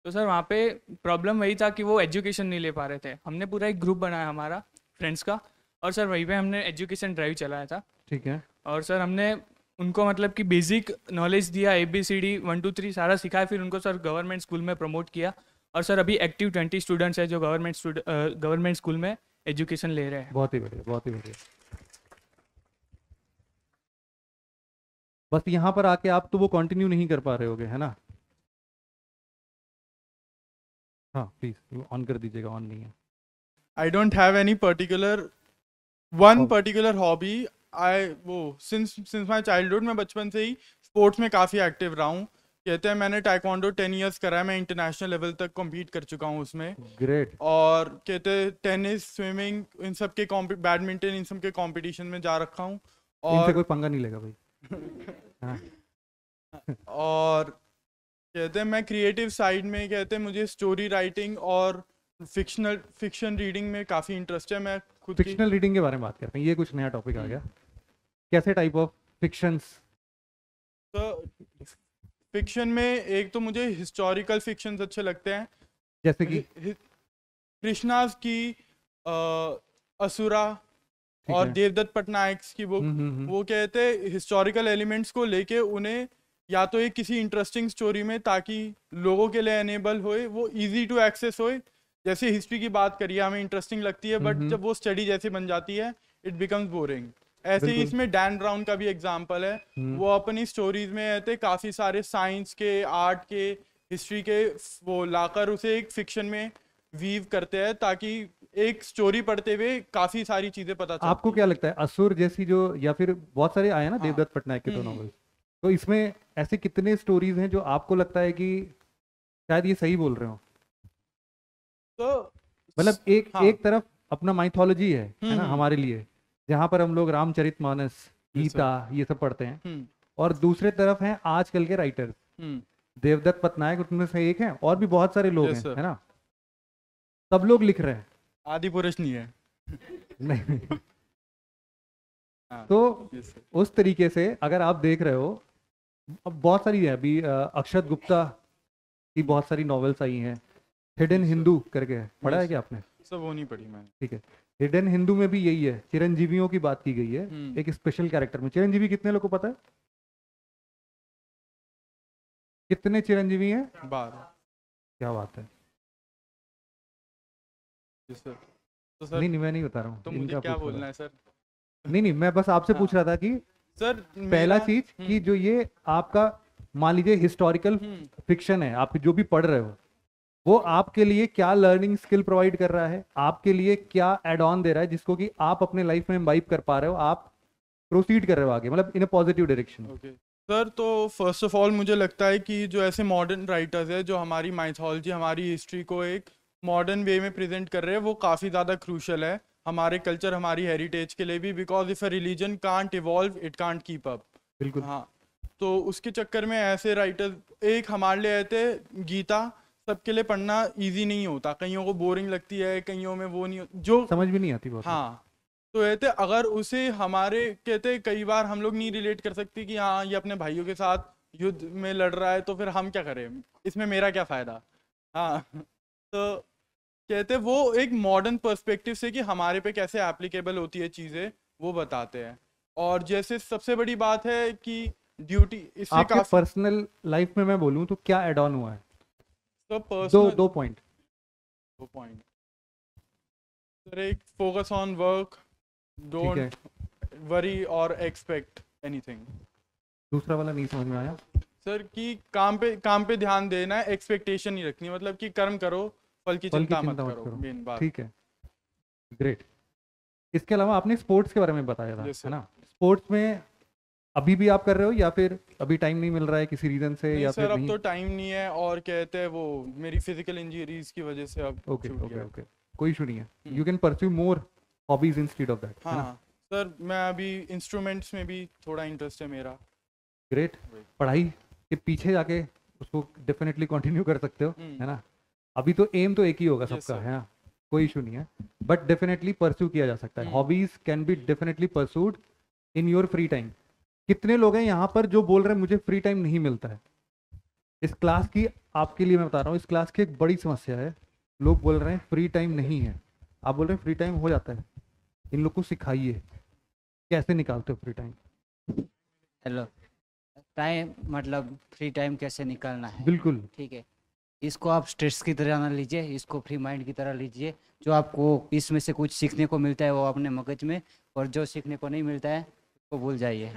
तो सर वहाँ पे प्रॉब्लम वही था कि वो एजुकेशन नहीं ले पा रहे थे। हमने पूरा एक ग्रुप बनाया हमारा फ्रेंड्स का, और सर वहीं पे हमने एजुकेशन ड्राइव चलाया था। ठीक है, और सर हमने उनको मतलब कि बेसिक नॉलेज दिया, ABCD 1 2 3 सारा सिखाया। फिर उनको सर गवर्नमेंट स्कूल में प्रमोट किया, और सर अभी एक्टिव 20 स्टूडेंट्स हैं जो गवर्नमेंट स्कूल में एजुकेशन ले रहे हैं। बहुत ही बढ़िया, बहुत ही बढ़िया। बस यहाँ पर आके आप तो वो कंटिन्यू नहीं कर पा रहे होगे, है ना? हाँ प्लीज ऑन कर दीजिएगा, ऑन नहीं है। I don't have any one particular hobby. since my childhood मैं बचपन से ही स्पोर्ट्स में काफ़ी एक्टिव रहा हूँ। कहते हैं मैंने टाइक्वांडो 10 years करा है, मैं इंटरनेशनल लेवल तक कम्पीट कर चुका हूँ उसमें। ग्रेट। और कहते हैं टेनिस, स्विमिंग, इन सब के बैडमिंटन, इन सब के कंपटीशन में जा रखा हूँ। इनसे और कोई पंगा नहीं लेगा भाई। हाँ। और कहते हैं मैं क्रिएटिव साइड में, कहते हैं मुझे स्टोरी राइटिंग और फिक्शन रीडिंग में काफ़ी इंटरेस्ट है। मैं खुद की फिक्शनल रीडिंग के बारे में बात करते हैं, ये कुछ नया टॉपिक आ गया। कैसे टाइप ऑफ फिक्शंस? तो फिक्शन में एक तो मुझे हिस्टोरिकल फिक्शंस अच्छे लगते हैं, जैसे कि कृष्णास की असुरा और है। देवदत्त पटनायक की बुक, वो कहते हैं हिस्टोरिकल एलिमेंट्स को लेके उन्हें या तो एक किसी इंटरेस्टिंग स्टोरी में, ताकि लोगों के लिए एनेबल होए, वो इजी टू एक्सेस होए। जैसे हिस्ट्री की बात करिए, हमें इंटरेस्टिंग लगती है, बट जब वो स्टडी जैसे बन जाती है इट बिकम्स बोरिंग। ऐसे ही इसमें डैन ब्राउन का भी एग्जांपल है। वो अपनी स्टोरीज में रहते काफी सारे साइंस के, आर्ट के, हिस्ट्री के वो लाकर उसे एक फिक्शन में वीव करते हैं, ताकि एक स्टोरी पढ़ते हुए काफी सारी चीजें पता चलती। आपको क्या लगता है असुर जैसी जो, या फिर बहुत सारे आए ना देवदत्त पटनायक के तो नॉवेल, तो इसमें ऐसे कितने स्टोरीज हैं जो आपको लगता है कि शायद ये सही बोल रहे हो? तो मतलब एक तरफ अपना माइथोलॉजी है ना हमारे लिए, जहाँ पर हम लोग रामचरितमानस, गीता ये सब पढ़ते हैं, और दूसरे तरफ हैं आजकल के राइटर्स, देवदत्त पटनायक उनमें से एक हैं, और भी बहुत सारे लोग हैं, है ना, सब लोग लिख रहे हैं, आदि पुरुष नहीं है। नहीं तो उस तरीके से अगर आप देख रहे हो, अब बहुत सारी है, अभी अक्षत गुप्ता की बहुत सारी नॉवेल्स आई हैं, हिडन हिंदू करके है, पढ़ा है क्या आपने? सब वो नहीं पढ़ी मैंने। ठीक है, हिडन हिंदू में भी यही है, चिरंजीवियों की बात की गई है, एक स्पेशल कैरेक्टर में। चिरंजीवी कितने लोग को पता है? कितने चिरंजीवी हैं? 12। क्या बात है। तो सर नहीं मैं नहीं बता रहा हूँ, तो मुझे क्या बोलना है सर? नहीं मैं बस आपसे पूछ रहा था कि सर पहला चीज कि जो ये आपका मान लीजिए हिस्टोरिकल फिक्शन है, आप जो भी पढ़ रहे हो, वो आपके लिए क्या लर्निंग स्किल प्रोवाइड कर रहा है, आपके लिए क्या एड ऑन दे रहा है, जिसको कि आप अपने लाइफ में इम्बाइब कर पा रहे हो, आप प्रोसीड कर रहे हो आगे, मतलब इन अ पॉजिटिव डायरेक्शन। सर तो फर्स्ट ऑफ ऑल मुझे लगता है कि जो ऐसे मॉडर्न राइटर्स है जो हमारी माइथोलॉजी, हमारी हिस्ट्री को एक मॉडर्न वे में प्रेजेंट कर रहे हैं, वो काफ़ी ज़्यादा क्रूशल है हमारे कल्चर, हमारी हेरिटेज के लिए भी, because if a religion can't evolve it can't keep up. बिल्कुल। हाँ, तो उसके चक्कर में ऐसे राइटर्स, एक हमारे लिए रहते गीता सबके लिए पढ़ना इजी नहीं होता, कईयों को बोरिंग लगती है, कईयों में वो नहीं, जो समझ भी नहीं आती बहुत। हाँ, तो कहते अगर उसे हमारे कहते कई बार हम लोग नहीं रिलेट कर सकते कि हाँ ये अपने भाइयों के साथ युद्ध में लड़ रहा है, तो फिर हम क्या करें, इसमें मेरा क्या फ़ायदा। हाँ, तो कहते वो एक मॉडर्न पर्सपेक्टिव से कि हमारे पे कैसे एप्लीकेबल होती है चीज़ें, वो बताते हैं। और जैसे सबसे बड़ी बात है कि ड्यूटी, इससे आपके पर्सनल लाइफ में मैं बोलूँ तो क्या एड ऑन हुआ है? तो दो पॉइंट। सर एक focus on work, don't worry और एक्सपेक्ट एनीथिंग। दूसरा वाला नहीं समझ में आया सर कि काम पे ध्यान देना है, एक्सपेक्टेशन नहीं रखनी, मतलब कि कर्म करो, फल की चिंता मत करो, मेन बात। ठीक है, ग्रेट। इसके अलावा आपने स्पोर्ट्स के बारे में बताया था, है ना? स्पोर्ट्स में अभी भी आप कर रहे हो या फिर अभी टाइम नहीं मिल रहा है किसी रीजन से? नहीं या सर, फिर अब तो टाइम नहीं है, और कहते हैं वो मेरी फिजिकल इंजरीज की वजह से अब ओके, कोई इशू नहीं है, you can pursue more hobbies instead of that. हाँ सर, मैं अभी इंस्ट्रूमेंट्स में भी थोड़ा इंटरेस्ट है मेरा। ग्रेट। पढ़ाई के पीछे जाके उसको डेफिनेटली कंटिन्यू कर सकते हो, है ना? अभी तो एम तो एक ही होगा सबका, है ना? कोई इशू नहीं है, बट डेफिनेटली परस्यू किया जा सकता है। Hobbies can be definitely pursued in your free time. कितने लोग हैं यहाँ पर जो बोल रहे हैं मुझे फ्री टाइम नहीं मिलता है? इस क्लास की, आपके लिए मैं बता रहा हूँ, इस क्लास की एक बड़ी समस्या है, लोग बोल रहे हैं फ्री टाइम नहीं है। आप बोल रहे हैं फ्री टाइम हो जाता है, इन लोग को सिखाइए कैसे निकालते हो फ्री टाइम। हेलो, टाइम मतलब फ्री टाइम कैसे निकालना है? बिल्कुल ठीक है, इसको आप स्ट्रेस की तरह ना लीजिए, इसको फ्री माइंड की तरह लीजिए। जो आपको इसमें से कुछ सीखने को मिलता है वो अपने मगज में, और जो सीखने को नहीं मिलता है उसको भूल जाइए।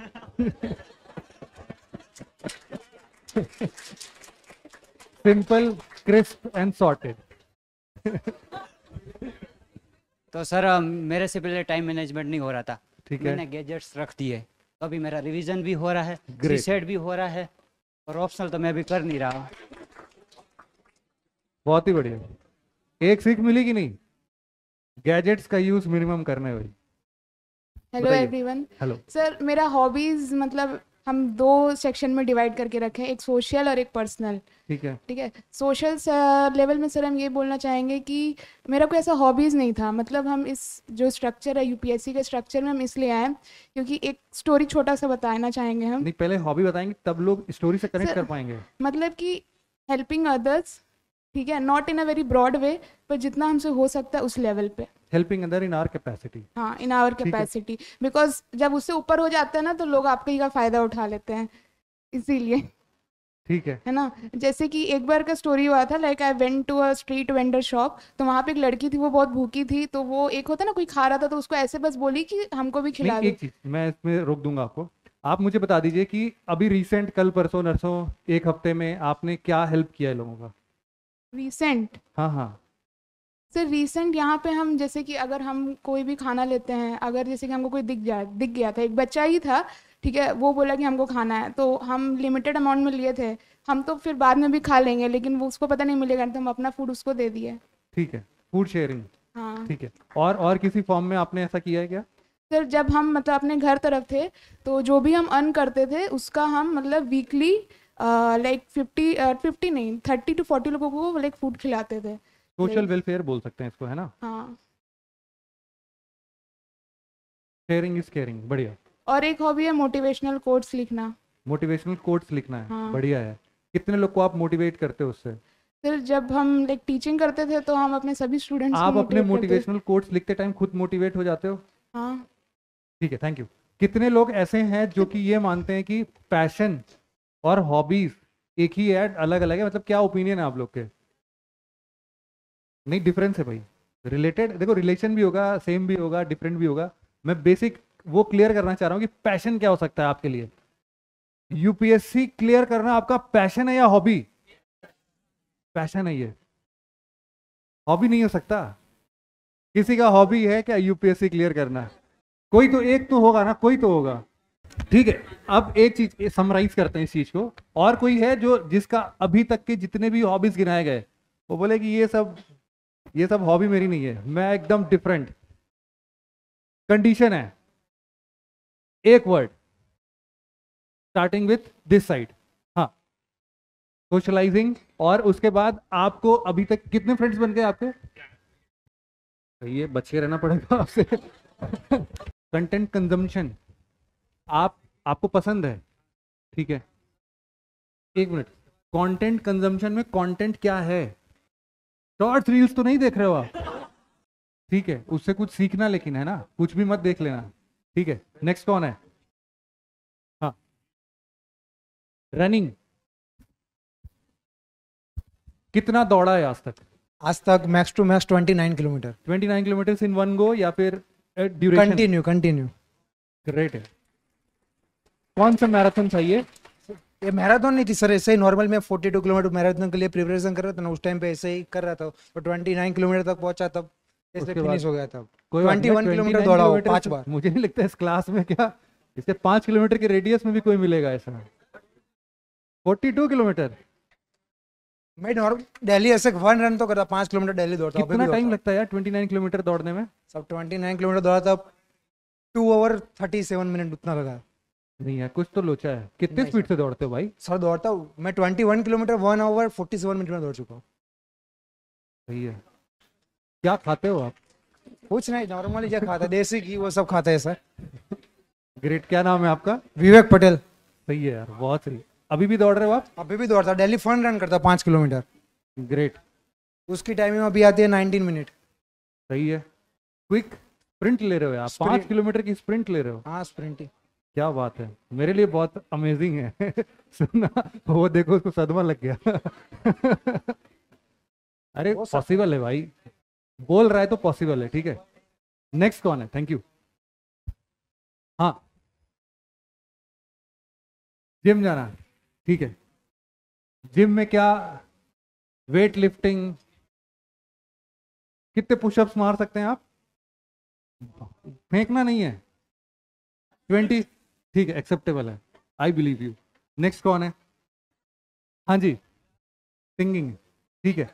Simple, crisp and sorted. तो सर मेरे से पहले टाइम मैनेजमेंट नहीं हो रहा था, ठीक है, मैंने गैजेट्स रख दिए, तो अभी मेरा रिवीजन भी हो रहा है, सेट भी हो रहा है, और ऑप्शनल तो मैं अभी कर नहीं रहा। बहुत ही बढ़िया। एक सीख मिली कि नहीं? गैजेट्स का यूज मिनिमम करना है भाई। Hello everyone. हेलो सर, मेरा हॉबीज मतलब हम 2 सेक्शन में डिवाइड करके रखे हैं, एक सोशल और एक पर्सनल। ठीक है, ठीक है। सोशल लेवल में सर हम ये बोलना चाहेंगे कि मेरा कोई ऐसा हॉबीज़ नहीं था, मतलब हम इस जो स्ट्रक्चर है यूपीएससी के स्ट्रक्चर में हम इसलिए आए क्योंकि एक स्टोरी छोटा सा बताना चाहेंगे हम। नहीं, पहले हॉबी बताएंगे तब लोग स्टोरी से कनेक्ट कर पाएंगे। मतलब कि हेल्पिंग अदर्स, ठीक है, not in a very broad way, पर जितना हमसे हो सकता है उस लेवल पे। Helping other in our capacity. हाँ, इन आवर कैपेसिटी, बिकॉज जब उससे ऊपर हो जाता है ना तो लोग आपके ही का फायदा उठा लेते हैं, इसीलिए। ठीक है ना, जैसे कि एक बार का स्टोरी हुआ था, like I went to a street vendor shop, तो वहाँ पे एक लड़की थी, वो बहुत भूखी थी, तो वो एक होता ना कोई खा रहा था तो उसको ऐसे बस बोली कि हमको भी खिला दो। एक चीज मैं इसमें रोक दूंगा आपको। आप मुझे बता दीजिए कि अभी रिसेंट, कल परसों नरसों, एक हफ्ते में आपने क्या हेल्प किया है लोगों का? रिसेंट? हाँ हाँ। सर रिसेंट यहाँ पे हम जैसे कि अगर हम कोई भी खाना लेते हैं, अगर जैसे कि हमको कोई दिख गया था, एक बच्चा ही था, ठीक है, वो बोला कि हमको खाना है, तो हम लिमिटेड अमाउंट में लिए थे, हम तो फिर बाद में भी खा लेंगे, लेकिन वो उसको पता नहीं मिलेगा, तो हम अपना फूड उसको दे दिए। ठीक है, फूड शेयरिंग। हाँ ठीक है, और किसी फॉर्म में आपने ऐसा किया है क्या? सर जब हम मतलब अपने घर तरफ थे, तो जो भी हम अर्न करते थे उसका हम मतलब वीकली लाइक 50 नहीं 30 to 40 लोगों को लाइक फूड खिलाते थे। सोशल वेलफेयर बोल सकते हैं इसको, है ना? हाँ, शेयरिंग इज केयरिंग, बढ़िया। और एक हॉबी है मोटिवेशनल कोट्स लिखना। मोटिवेशनल कोट्स लिखना है, हाँ। बढ़िया है। कितने लोग को आप मोटिवेट करते हो उससे? सर जब हम लाइक टीचिंग करते थे तो हम अपने सभी स्टूडेंट्स आप को अपने मोटिवेट करते थे। मोटिवेशनल कोट्स लिखते टाइम खुद मोटिवेट हो जाते हो? हाँ। ठीक है, थैंक यू। कितने लोग ऐसे हैं जो कि ये मानते हैं कि पैशन और हॉबीज एक ही है, अलग अलग है? मतलब क्या ओपिनियन है आप लोग के? नहीं, डिफरेंस है भाई, रिलेटेड। देखो, रिलेशन भी होगा, सेम भी होगा, डिफरेंट भी होगा। मैं बेसिक वो क्लियर करना चाह रहा हूँ कि पैशन क्या हो सकता है आपके लिए। यूपीएससी क्लियर करना आपका पैशन है या हॉबी? पैशन है, ये हॉबी नहीं हो सकता। किसी का हॉबी है क्या यूपीएससी क्लियर करना? कोई तो एक तो होगा ना, कोई तो होगा। ठीक है, अब एक चीज समराइज करते हैं इस चीज को। और कोई है जो जिसका अभी तक के जितने भी हॉबीज गिनाए गए वो बोले कि ये सब हॉबी मेरी नहीं है, मैं एकदम डिफरेंट? कंडीशन है, एक word starting with this side. हाँ, सोशलाइजिंग। और उसके बाद आपको अभी तक कितने फ्रेंड्स बन गए आपके? ये बच के रहना पड़ेगा आपसे। कंटेंट कंजम्पशन आपको पसंद है, ठीक है? एक मिनट, कंटेंट कंजम्पशन में कंटेंट क्या है? शॉर्ट्स रील्स तो नहीं देख रहे हो आप? ठीक है, उससे कुछ सीखना लेकिन, है ना? कुछ भी मत देख लेना, ठीक है? नेक्स्ट कौन है? हाँ, रनिंग। कितना दौड़ा है आज तक? आज तक max to max 29 kilometre. 29 kilometre in one go या फिर ड्यूरेशन? कंटिन्यू। ग्रेट है। कौन सा मैराथन चाहिए? ये मैराथन नहीं थी सर, ऐसे ही नॉर्मल मैं 42 किलोमीटर मैराथन के लिए प्रिपरेशन कर रहा था ना, उस टाइम पे ऐसे ही कर रहा था, तो 29 किलोमीटर तक पहुंचा, तब ऐसे फिनिश हो गया था। 21 किलोमीटर दौड़ा हूं 5 बार। मुझे नहीं लगता इस क्लास में क्या इससे 5 किलोमीटर के रेडियस में भी कोई मिलेगा ऐसा। 42 किलोमीटर मैं नॉर्मल डेली ऐसे 1 रन तो करता, 5 किलोमीटर डेली दौड़ता। कितना टाइम लगता है यार 29 किलोमीटर दौड़ने में? सब 29 किलोमीटर दौड़ा था, 2 आवर 37 मिनट उतना लगा। नहीं है, कुछ तो लोचा है। कितने स्पीड से दौड़ते हो भाई? सर दौड़ता हूँ मैं 21 किलोमीटर 1 आवर 47 मिनट में दौड़ चुका हूँ। सही है। क्या खाते हो आप? कुछ नहीं, नॉर्मली क्या खाता, देसी घी वो सब खाता है सर। ग्रेट। क्या नाम है आपका? विवेक पटेल। सही है यार, बहुत सही। अभी भी दौड़ रहे हो आप? अभी भी दौड़ता, डेली फन रन करता 5 किलोमीटर। ग्रेट। उसकी टाइमिंग अभी आती है 19 मिनट। सही है। क्विक स्प्रिंट ले रहे हो आप? 5 किलोमीटर की स्प्रिंट ले रहे हो? हाँ, स्प्रिंटिंग। क्या बात है, मेरे लिए बहुत अमेजिंग है। सुना, वो देखो उसको सदमा लग गया। अरे पॉसिबल है भाई, बोल रहा है तो पॉसिबल है, ठीक है? नेक्स्ट कौन है? Thank you. हाँ, जिम जाना, ठीक है। जिम में क्या वेट लिफ्टिंग, कितने पुशअप्स मार सकते हैं आप? फेंकना नहीं है। 20, ठीक है, एक्सेप्टेबल है, आई बिलीव यू। नेक्स्ट कौन है? हाँ जी, सिंगिंग, ठीक है।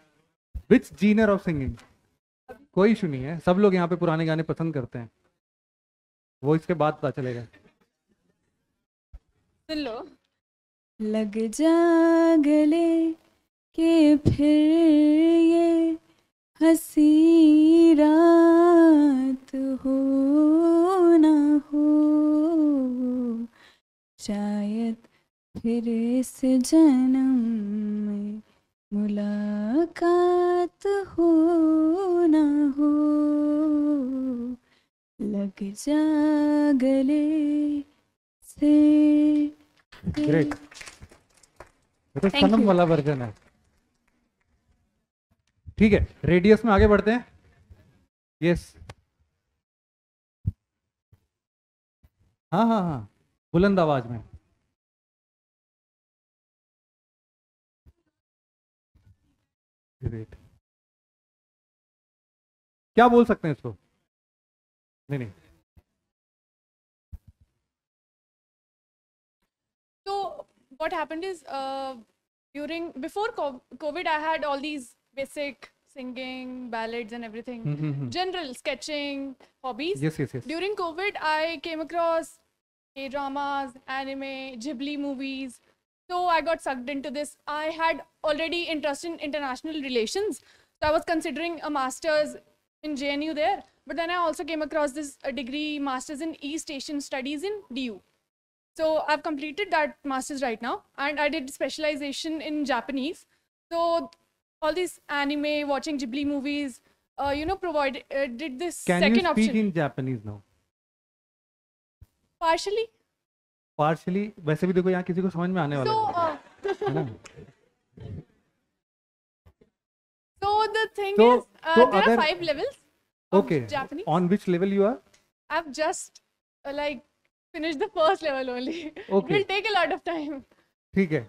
विच जीनर ऑफ सिंगिंग? कोई इशू नहीं है, सब लोग यहाँ पे पुराने गाने पसंद करते हैं, वो इसके बाद पता चलेगा। सुन लो। लग जा गले के फिर ये हंसी रात हो ना हो, शायद फिर इस जन्म में मुलाकात हो ना हो, लग जा गले से। ग्रेट। तो Thank सनम you. वाला वर्जन है। ठीक है, रेडियस में आगे बढ़ते हैं। यस, हाँ हाँ हाँ, बुलंद आवाज में। ग्रेट। क्या बोल सकते हैं इसको? नहीं नहीं, So what happened is before COVID, I had all these basic singing, ballads, and everything, general sketching hobbies. yes. During COVID, I came across K-dramas, anime, Ghibli movies. So I got sucked into this. I had already interest in international relations, so I was considering a master's in JNU there. But then I also came across this degree, master's in East Asian Studies in DU. So I've completed that master's right now, and I did specialization in Japanese. So all these anime, watching Ghibli movies, did this can second you speak option. in Japanese now? Partially. Partially, वैसे भी देखो यहाँ किसी को समझ में आने वाला So, है ना? so the thing So- is, so there अगर- are 5 levels of Okay. Japanese. On which level you are? I've just finished the first level only. Okay. It will take a lot of time. ठीक है।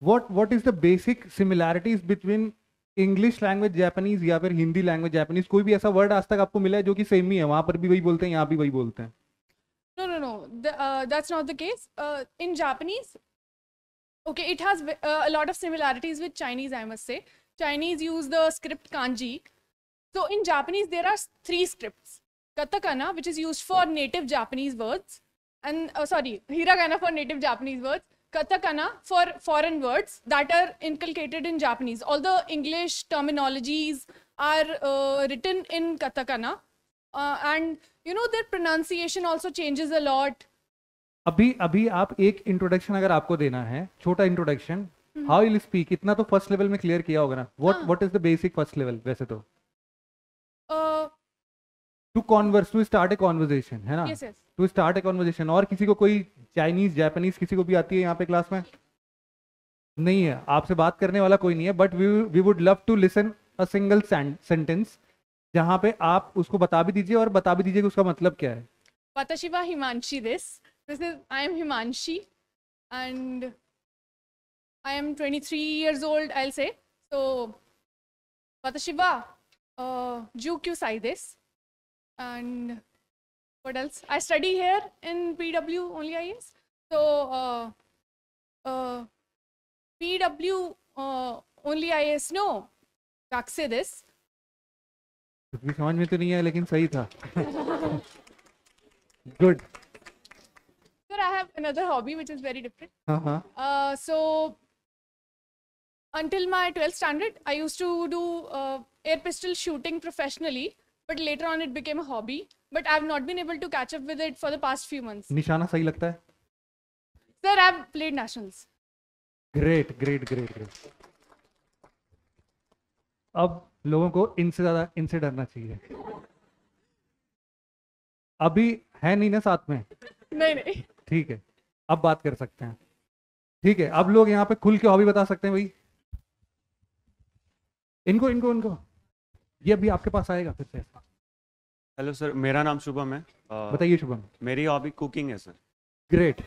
What is the basic similarities between English language Japanese या फिर हिंदी language Japanese? कोई भी ऐसा वर्ड आज तक आपको मिला है जो कि सेम ही है, वहां पर भी वही बोलते हैं, यहाँ भी वही बोलते हैं? No. That's not the case. In Japanese, okay, it has a lot of similarities with Chinese, I must say. Chinese use the script kanji. So in Japanese, there are 3 scripts. Katakana, which is used for native Japanese words. And, hiragana for native Japanese words. Katakana for foreign words that are inculcated in Japanese. All the English terminologies are written in katakana. And their pronunciation also changes a lot. अभी आप एक इंट्रोडक्शन अगर आपको देना है, छोटा इंट्रोडक्शन, हाउ विल स्पीक, इतना तो फर्स्ट लेवल में क्लियर किया होगा ना? What is the basic first level? वैसे तो टू स्टार्ट ए कॉन्वर्सेशन है ना? Yes. To start a conversation. और किसी को कोई चाइनीज जापानीज किसी को भी आती है यहाँ पे क्लास में? नहीं है, आपसे बात करने वाला कोई नहीं है, but we would love to listen a single sentence जहाँ पे आप उसको बता भी दीजिए और बता भी दीजिए कि उसका मतलब क्या है। Watashi wa Himanshi this is, I am Himanshi, and I am 23 years old, I'll say. So, watashi wa Jukyu sai desu. And what else? I study here in PW only, I guess. So, PW only, I guess. No, kakse desu. कुछ भी समझ में तो नहीं है, लेकिन सही था। Good. Sir, I have another hobby which is very different. हाँ। So, until my 12th standard, I used to do air pistol shooting professionally, but later on it became a hobby. But I've not been able to catch up with it for the past few months. निशाना सही लगता है? Sir, I've played nationals. Great. अब लोगों को इनसे डरना चाहिए। अभी है नहीं ना साथ में? नहीं। ठीक है, अब बात कर सकते हैं। ठीक है, अब लोग यहाँ पे खुल के हॉबी बता सकते हैं भाई। इनको ये अभी आपके पास आएगा फिर से। हेलो सर, मेरा नाम शुभम है। बताइए शुभम। मेरी हॉबी कुकिंग है सर। ग्रेट।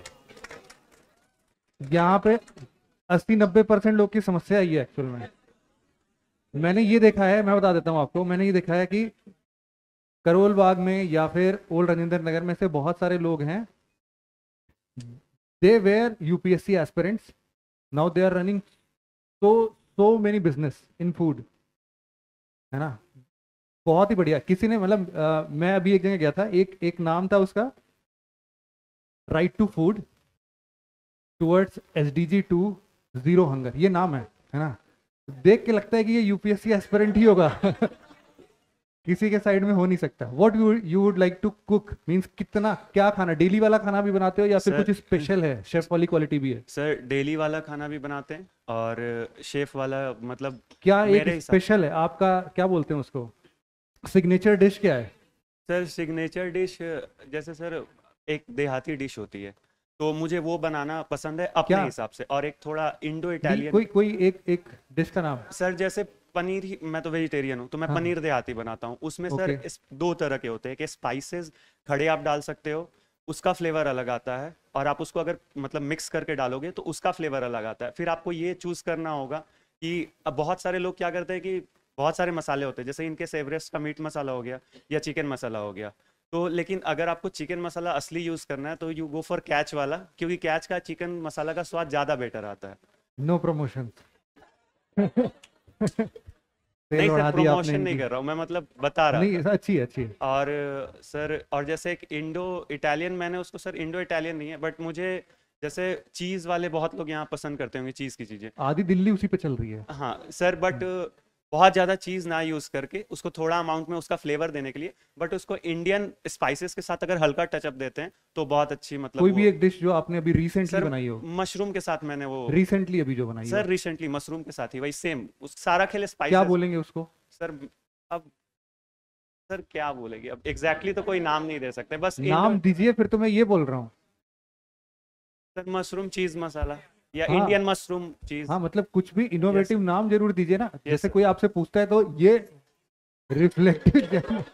यहाँ पे 80-90% लोग की समस्या आई है एक्चुअल में। मैंने ये देखा है, मैं बता देता हूँ आपको, मैंने ये देखा है कि करोल बाग में या फिर ओल्ड राजेंद्र नगर में से बहुत सारे लोग हैं, they were UPSC aspirants, now they are running so many business in food, है ना? बहुत ही बढ़िया। किसी ने मतलब मैं अभी एक जगह गया था, एक नाम था उसका, right to food towards SDG 2 0 hunger, ये नाम है ना? देख के लगता है कि ये यूपीएससी एस्पिरेंट ही होगा। किसी के साइड में हो नहीं सकता। What you would like to cook means कितना क्या खाना, डेली वाला खाना भी बनाते हो या फिर सर, कुछ स्पेशल है, शेफ वाली क्वालिटी भी है? सर डेली वाला खाना भी बनाते हैं और शेफ वाला मतलब क्या एक मेरे हिसाब स्पेशल है आपका, क्या बोलते हैं उसको, सिग्नेचर डिश क्या है? सर सिग्नेचर डिश जैसे सर एक देहाती डिश होती है तो मुझे वो बनाना पसंद है अपने क्या? हिसाब से, और एक थोड़ा इंडो इटालियन कोई कोई एक डिश का नाम। सर जैसे पनीर ही, मैं तो वेजिटेरियन हूँ तो मैं हाँ। पनीर देहाती बनाता हूँ, उसमें सर ओके। इस दो तरह के होते हैं कि स्पाइसेस खड़े आप डाल सकते हो, उसका फ्लेवर अलग आता है, और आप उसको अगर मतलब मिक्स करके डालोगे तो उसका फ्लेवर अलग आता है। फिर आपको ये चूज करना होगा कि अब बहुत सारे लोग क्या करते हैं कि बहुत सारे मसाले होते हैं, जैसे इनके एवरेस्ट का मीट मसाला हो गया या चिकन मसाला हो गया, तो लेकिन अगर आपको चिकन मसाला असली यूज करना है तो यू गो फॉर कैच वाला, क्योंकि कैच का चिकन मसाला का स्वाद ज्यादा बेटर आता है। No promotion. नहीं सर प्रमोशन नहीं कर रहा हूँ मैं, मतलब बता रहा नहीं, था। अच्छी है अच्छी है। और सर और जैसे एक इंडो इटालियन, मैंने उसको सर इंडो इटालियन नहीं है बट मुझे जैसे चीज वाले बहुत लोग यहाँ पसंद करते होंगे चीज की चीजें। आधी दिल्ली उसी पे चल रही है। हाँ सर बट बहुत ज्यादा चीज ना यूज करके उसको थोड़ा अमाउंट में उसका फ्लेवर देने के लिए, बट उसको इंडियन स्पाइसेस के साथ अगर हल्का टचअप देते हैं तो बहुत अच्छी मतलब कोई भी एक डिश जो आपने अभी रिसेंटली सर बनाई हो? मशरूम के साथ मैंने वो रिसेंटली अभी जो बनाई सर हो? रिसेंटली मशरूम के साथ ही वही सेम उस सारा खेल स्पाइसेस। क्या बोलेंगे उसको? सर अब सर क्या बोलेंगे अब एग्जैक्टली तो कोई नाम नहीं दे सकते, बस नाम दीजिए फिर तो मैं ये बोल रहा हूँ। सर मशरूम चीज मसाला या हाँ। इंडियन मशरूम चीज। हाँ मतलब कुछ भी इनोवेटिव नाम जरूर दीजिए ना, जैसे sir. कोई आपसे पूछता है तो ये रिफ्लेक्टिव।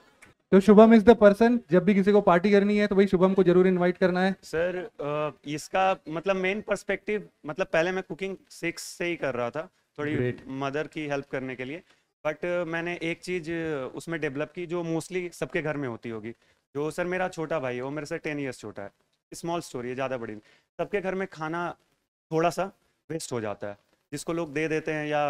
तो शुभम इज द पर्सन, जब भी किसी को पार्टी करनी है तो भाई शुभम को जरूर इनवाइट करना है। सर इसका मतलब मेन पर्सपेक्टिव, मतलब पहले मैं कुकिंग 6 से ही कर रहा था, थोड़ी Great. मदर की हेल्प करने के लिए, बट मैंने एक चीज उसमें डेवलप की जो मोस्टली सबके घर में होती होगी। जो सर मेरा छोटा भाई है वो मेरे से 10 ईयर्स छोटा है, स्मॉल स्टोरी है ज़्यादा बड़ी नहीं। सबके घर में खाना थोड़ा सा वेस्ट हो जाता है, जिसको लोग दे देते हैं या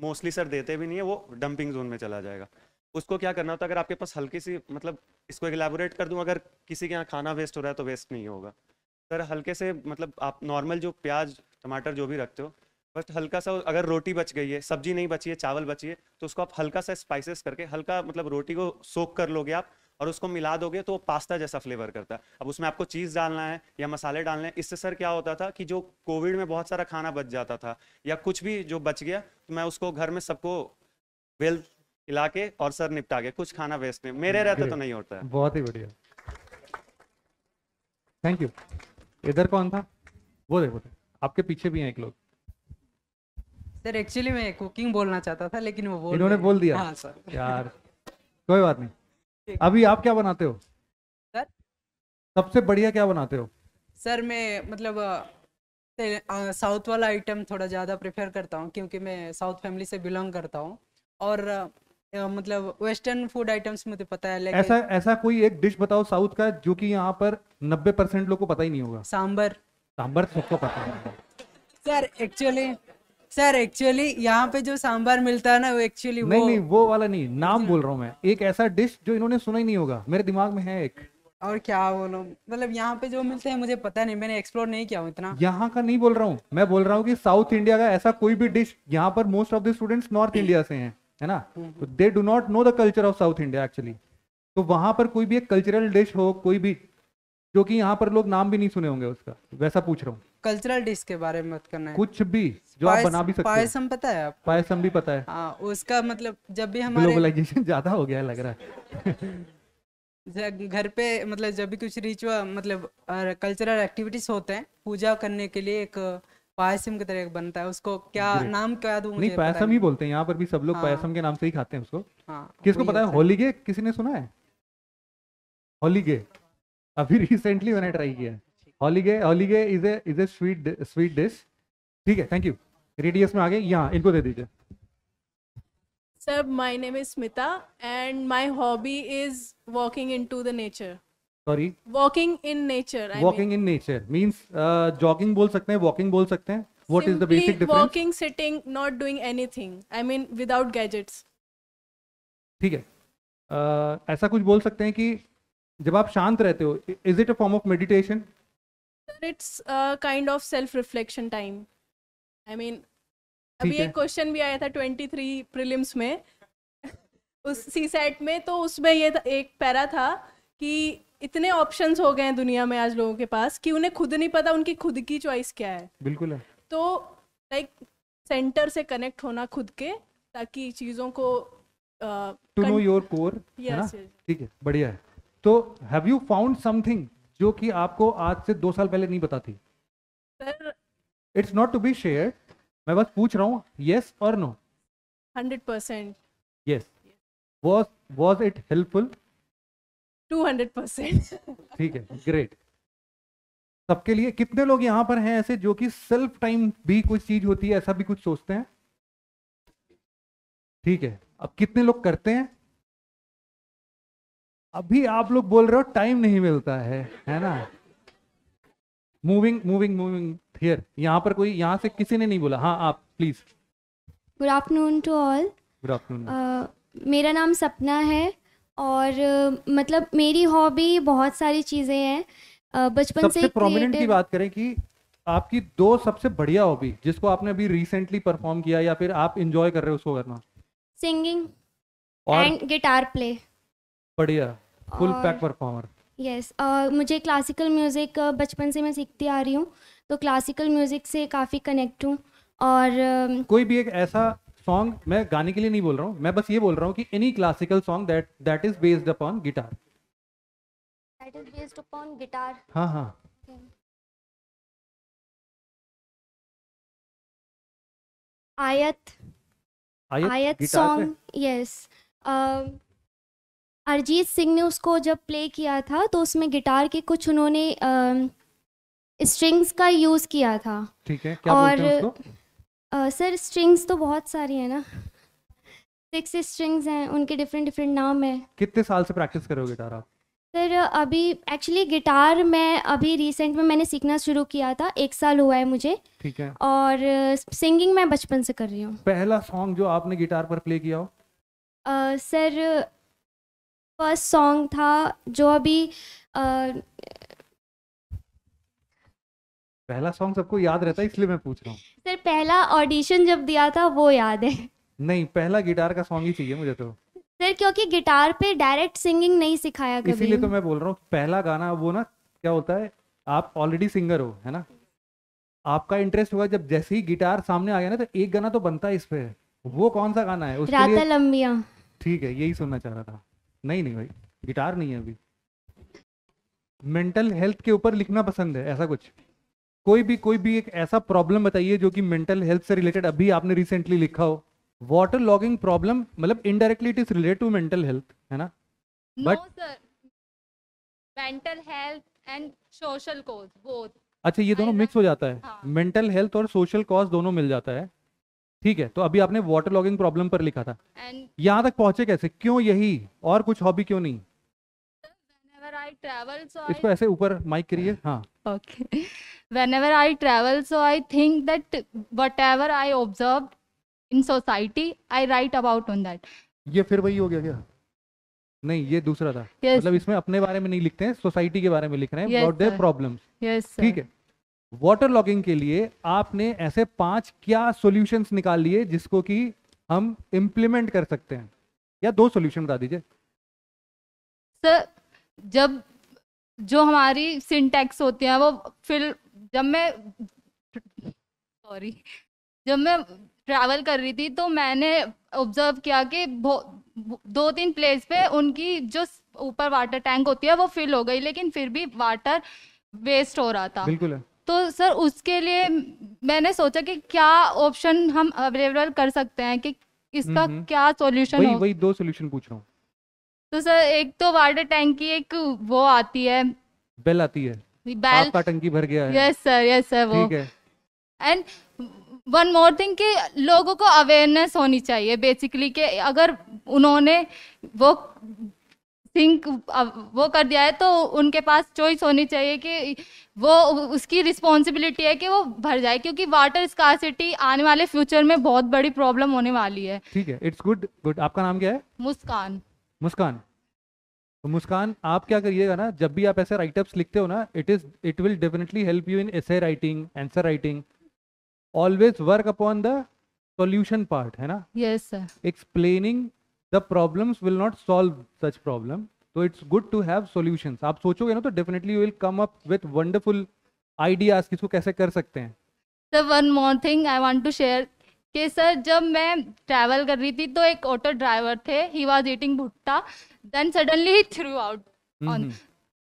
मोस्टली सर देते भी नहीं है, वो डंपिंग जोन में चला जाएगा। उसको क्या करना होता है, अगर आपके पास हल्की सी मतलब इसको एलैबोरेट कर दूं, अगर किसी के यहाँ खाना वेस्ट हो रहा है तो वेस्ट नहीं होगा सर। हल्के से मतलब आप नॉर्मल जो प्याज टमाटर जो भी रखते हो, बस हल्का सा, अगर रोटी बच गई है, सब्जी नहीं बची है, चावल बची है, तो उसको आप हल्का सा स्पाइसेस करके हल्का मतलब रोटी को सोक कर लोगे आप और उसको मिला दोगे तो वो पास्ता जैसा फ्लेवर करता है। अब उसमें आपको चीज़ डालना है या मसाले डालने हैं। इससे सर क्या होता था कि जो कोविड में बहुत सारा खाना बच जाता था या कुछ भी जो बच गया तो मैं उसको घर में सबको वेल खिला के और सर निपटा के, कुछ खाना वेस्ट नहीं, मेरे रहते तो नहीं होता है। बहुत ही बढ़िया, थैंक यू। इधर कौन था? वो देखो आपके पीछे भी हैं एक लोग। सर एक्चुअली मैं कुकिंग बोलना चाहता था लेकिन वो इन्होंने बोल दिया। हाँ सर यार कोई बात नहीं। अभी आप क्या बनाते हो सर? सबसे बढ़िया क्या बनाते हो? सर मैं मतलब साउथ वाला आइटम थोड़ा ज़्यादा प्रेफर करता हूँ क्योंकि मैं साउथ फैमिली से बिलोंग करता हूँ, और मतलब वेस्टर्न फूड आइटम्स मुझे पता है लेकिन ऐसा कोई एक डिश बताओ साउथ का जो कि यहाँ पर 90% लोग को पता ही नहीं होगा। सांबर। सांबर सबको पता है सर एक्चुअली यहाँ पे जो सांबर मिलता है ना वो एक्चुअली नहीं वो वाला नहीं, नाम बोल रहा हूँ मैं, एक ऐसा डिश जो इन्होंने सुना ही नहीं होगा। मेरे दिमाग में है एक। और क्या बोलूं, मतलब यहाँ पे जो मिलते हैं मुझे पता नहीं, मैंने एक्सप्लोर नहीं किया हूँ इतना। यहाँ का नहीं बोल रहा हूँ, मैं बोल रहा हूँ कि साउथ इंडिया का ऐसा कोई भी डिश, यहाँ पर most of the students north India से हैं, है ना, तो they do not know the culture of south India actually. तो वहां पर कोई भी एक कल्चरल डिश हो, कोई भी जो कि यहाँ पर लोग नाम भी नहीं सुने होंगे उसका, वैसा पूछ रहा हूँ। कल्चरल डिश के बारे में मत करना है, कुछ भी जो आप बना भी सकते हो। पायसम पता है आपको? पायसम भी पता है। हाँ, उसका मतलब जब भी हमारे ग्लोबलाइजेशन ज्यादा हो गया है लग रहा है। घर पे मतलब जब भी कुछ रिचुअल मतलब कल्चरल एक्टिविटीज होते हैं पूजा करने के लिए, एक पायसम की तरह बनता है, उसको क्या नाम क्या दूं? नहीं पायसम ही बोलते हैं यहाँ पर भी सब लोग। हाँ। पायसम के नाम से ही खाते हैं उसको। हाँ, किसको पता है? होलीगे किसी ने सुना है? होलीगे अभी रिसेंटली मैंने ट्राई किया है। Holige is a sweet dish. ठीक है, थैंक यू। रेडियस में आगे यहाँ इनको दे दीजिए। Sir, my name is Smita and my hobby is walking into the nature. Sorry? Walking in nature. Walking in nature means jogging बोल सकते हैं, walking बोल सकते हैं. What is the basic difference? Walking, sitting, not doing anything. I mean without gadgets. ठीक है, ऐसा कुछ बोल सकते हैं कि जब आप शांत रहते हो, is it a form of meditation? Sir, it's a kind of self-reflection time. I mean, अभी एक क्वेश्चन भी आया था 23 प्रीलिम्स में उस सी सेट में, तो उसमें ये एक पैरा था कि इतने ऑप्शंस हो गए हैं दुनिया में आज लोगों के पास कि उन्हें खुद नहीं पता उनकी खुद की चॉइस क्या है। बिल्कुल है। तो लाइक सेंटर से कनेक्ट होना खुद के, ताकि चीज़ों को टू नो योर कोर, है ना? ठीक है, बढ़िया है। तो हैव यू फाउंड समथिंग जो कि आपको आज से 2 साल पहले नहीं पता थी? Sir it's not to be shared, मैं बस पूछ रहा हूँ, यस और no? 100%। Yes. was it helpful? 200%। ठीक है, ग्रेट। सबके लिए कितने लोग यहाँ पर हैं ऐसे जो कि सेल्फ टाइम भी कुछ चीज होती है ऐसा भी कुछ सोचते हैं? ठीक है, अब कितने लोग करते हैं? अभी आप लोग बोल रहे हो टाइम नहीं मिलता है ना? Moving here. यहाँ पर कोई, यहाँ से किसी ने नहीं बोला। हाँ, आप please. Good afternoon to all. Good afternoon. मेरा नाम सपना है और मतलब मेरी हॉबी बहुत सारी चीज़ें हैं। बचपन से सबसे प्रोमिनेंट की बात करें कि आपकी 2 सबसे बढ़िया हॉबी जिसको आपने अभी रिसेंटली परफॉर्म किया या फिर आप इंजॉय कर रहे हो उसको करना? सिंगिंग और एंड गिटार प्ले। बढ़िया, फुल और- पैक परफॉर्मर। यस, मुझे क्लासिकल म्यूज़िक बचपन से मैं सीखती आ रही हूँ, तो क्लासिकल म्यूज़िक से काफ़ी कनेक्ट हूँ। और कोई भी एक ऐसा सॉन्ग, मैं गाने के लिए नहीं बोल रहा हूँ, मैं बस ये बोल रहा हूँ कि any classical song that is based upon guitar. That is based upon guitar. हाँ हाँ। आयत guitar song. Yes, Arijit Singh ने उसको जब प्ले किया था तो उसमें गिटार के कुछ उन्होंने स्ट्रिंग्स का यूज़ किया था। ठीक है, क्या बोलते हैं उसको? सर स्ट्रिंग्स तो बहुत सारी है ना, 6 स्ट्रिंग्स हैं, उनके डिफरेंट डिफरेंट नाम है। कितने साल से प्रैक्टिस कर रहे हो गिटार आप? सर अभी एक्चुअली गिटार मैं अभी रिसेंट में मैंने सीखना शुरू किया था, 1 साल हुआ है मुझे। ठीक है। और सिंगिंग मैं बचपन से कर रही हूँ। पहला सॉन्ग जो आपने गिटार पर प्ले किया हो? सर फर्स्ट सॉन्ग था जो अभी पहला सॉन्ग सबको याद रहता है इसलिए मैं पूछ रहा हूँ। सर पहला ऑडिशन जब दिया था वो याद है। नहीं, पहला गिटार का सॉन्ग ही चाहिए मुझे तो। सर क्योंकि गिटार पे डायरेक्ट सिंगिंग नहीं सिखाया कभी। इसीलिए तो मैं बोल रहा हूँ पहला गाना वो ना, क्या होता है, आप ऑलरेडी सिंगर हो, है ना? आपका इंटरेस्ट हुआ जब जैसे ही गिटार सामने आ गया ना तो एक गाना तो बनता है इस पे। वो कौन सा गाना है उसके राता लिए? लंबिया। ठीक है, यही सुनना चाह रहा था। नहीं भाई, गिटार नहीं है अभी। मेंटल हेल्थ के ऊपर लिखना पसंद है ऐसा कुछ? कोई भी एक ऐसा प्रॉब्लम बताइए जो कि मेंटल हेल्थ से रिलेटेड अभी आपने रिसेंटली लिखा हो। वाटर लॉगिंग प्रॉब्लम मतलब indirectly it is related to mental health, है ना? But sir, mental health and social cause both. अच्छा, ये दोनों मिक्स हो जाता है? मेंटल हेल्थ और सोशल कॉज दोनों मिल जाता है। ठीक है, तो अभी आपने वाटर लॉगिंग प्रॉब्लम पर लिखा था। यहाँ तक पहुंचे कैसे? क्यों यही, और कुछ हॉबी क्यों नहीं? Whenever I travel, so इसको ऐसे ऊपर माइक करिए। हाँ। okay. Whenever I travel, so I think that whatever I observed in society, I write about on that. ये फिर वही हो गया क्या? नहीं, ये दूसरा था। Yes. मतलब इसमें अपने बारे में नहीं लिखते हैं, सोसाइटी के बारे में लिख रहे हैं, Yes, about their sir. Problems. Yes, sir. ठीक है। वाटर लॉगिंग के लिए आपने ऐसे 5 क्या सॉल्यूशंस निकाल लिए जिसको कि हम इम्प्लीमेंट कर सकते हैं, या 2 सॉल्यूशन बता दीजिए। सर जब जो हमारी सिंटैक्स होती है वो फिर जब मैं ट्रैवल कर रही थी तो मैंने ऑब्जर्व किया कि 2-3 प्लेस पे उनकी जो ऊपर वाटर टैंक होती है वो फिल हो गई, लेकिन फिर भी वाटर वेस्ट हो रहा था। बिल्कुल है। तो सर उसके लिए मैंने सोचा कि क्या ऑप्शन हम अवेलेबल कर सकते हैं, कि इसका क्या सॉल्यूशन हो। वही 2 सॉल्यूशन पूछ रहा हूँ। तो सर एक तो वाटर टैंक की एक वो आती है, बेल आती है, बेल, आपका टंकी भर गया है। यस सर वो। ठीक है। एंड वन मोर थिंग कि लोगों को अवेयरनेस होनी चाहिए बेसिकली, कि अगर उन्होंने वो थिंक वो कर दिया है तो उनके पास चॉइस होनी चाहिए कि वो उसकी रिस्पॉन्सिबिलिटी है कि वो भर जाए, क्योंकि वाटर स्कार्सिटी आने वाले फ्यूचर में बहुत बड़ी प्रॉब्लम होने वाली है। ठीक है, इट्स गुड। आपका नाम क्या है? मुस्कान। तो मुस्कान, आप क्या करिएगा ना, जब भी आप ऐसे राइटअप्स लिखते हो ना, it will definitely help you in essay writing, answer writing. Always work upon the solution part, है ना? Yes sir. Explaining the problems will not solve such problem, तो it's good to have solutions. आप सोचोगे ना तो definitely you will come up with wonderful ideas कि इसको कैसे कर सकते हैं। Sir one more thing I want to share कि सर जब मैं ट्रैवल कर रही थी तो एक ऑटो ड्राइवर थे, he was eating bhutta, then suddenly he threw out on,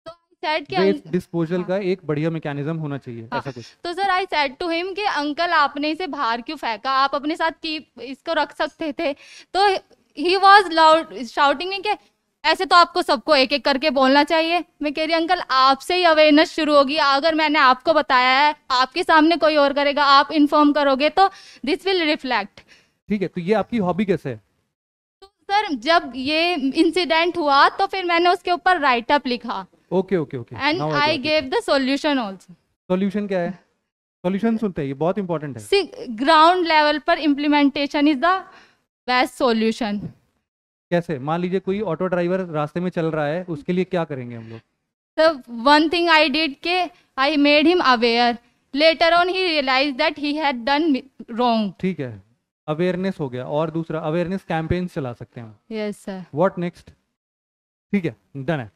तो आई सेड कि वेस्ट डिस्पोजल का एक बढ़िया मैकेनिज्म होना चाहिए ऐसा कुछ। तो sir I said to him कि अंकल आपने इसे बाहर क्यों फेंका, आप अपने साथ कीप इसको रख सकते थे। तो ही वाज लाउड शाउटिंग कि ऐसे तो आपको सबको एक एक करके बोलना चाहिए। मैं कह रही अंकल आपसे ही अवेयरनेस शुरू होगी, अगर मैंने आपको बताया है आपके सामने कोई और करेगा, आप इन्फॉर्म करोगे तो दिस विल रिफ्लेक्ट। ठीक है, तो ये आपकी हॉबी कैसे है? सर जब ये इंसिडेंट हुआ तो फिर मैंने उसके ऊपर राइट अप लिखा। Okay okay okay, and I gave the solution also. Solution क्या है? सॉल्यूशन सुनते हैं, ये बहुत इंपॉर्टेंट है। ग्राउंड लेवल पर implementation is the best solution. कैसे? मान लीजिए कोई ऑटो ड्राइवर रास्ते में चल रहा है, उसके लिए क्या करेंगे हम लोग? So one thing I did के I made him aware. Later on he realized that he had done wrong. ठीक है, अवेयरनेस हो गया। और दूसरा अवेयरनेस कैंपेन चला सकते हैं। Yes sir. What next? ठीक है, डन है।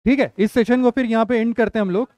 ठीक है, इस सेशन को फिर यहाँ पे एंड करते हैं हम लोग।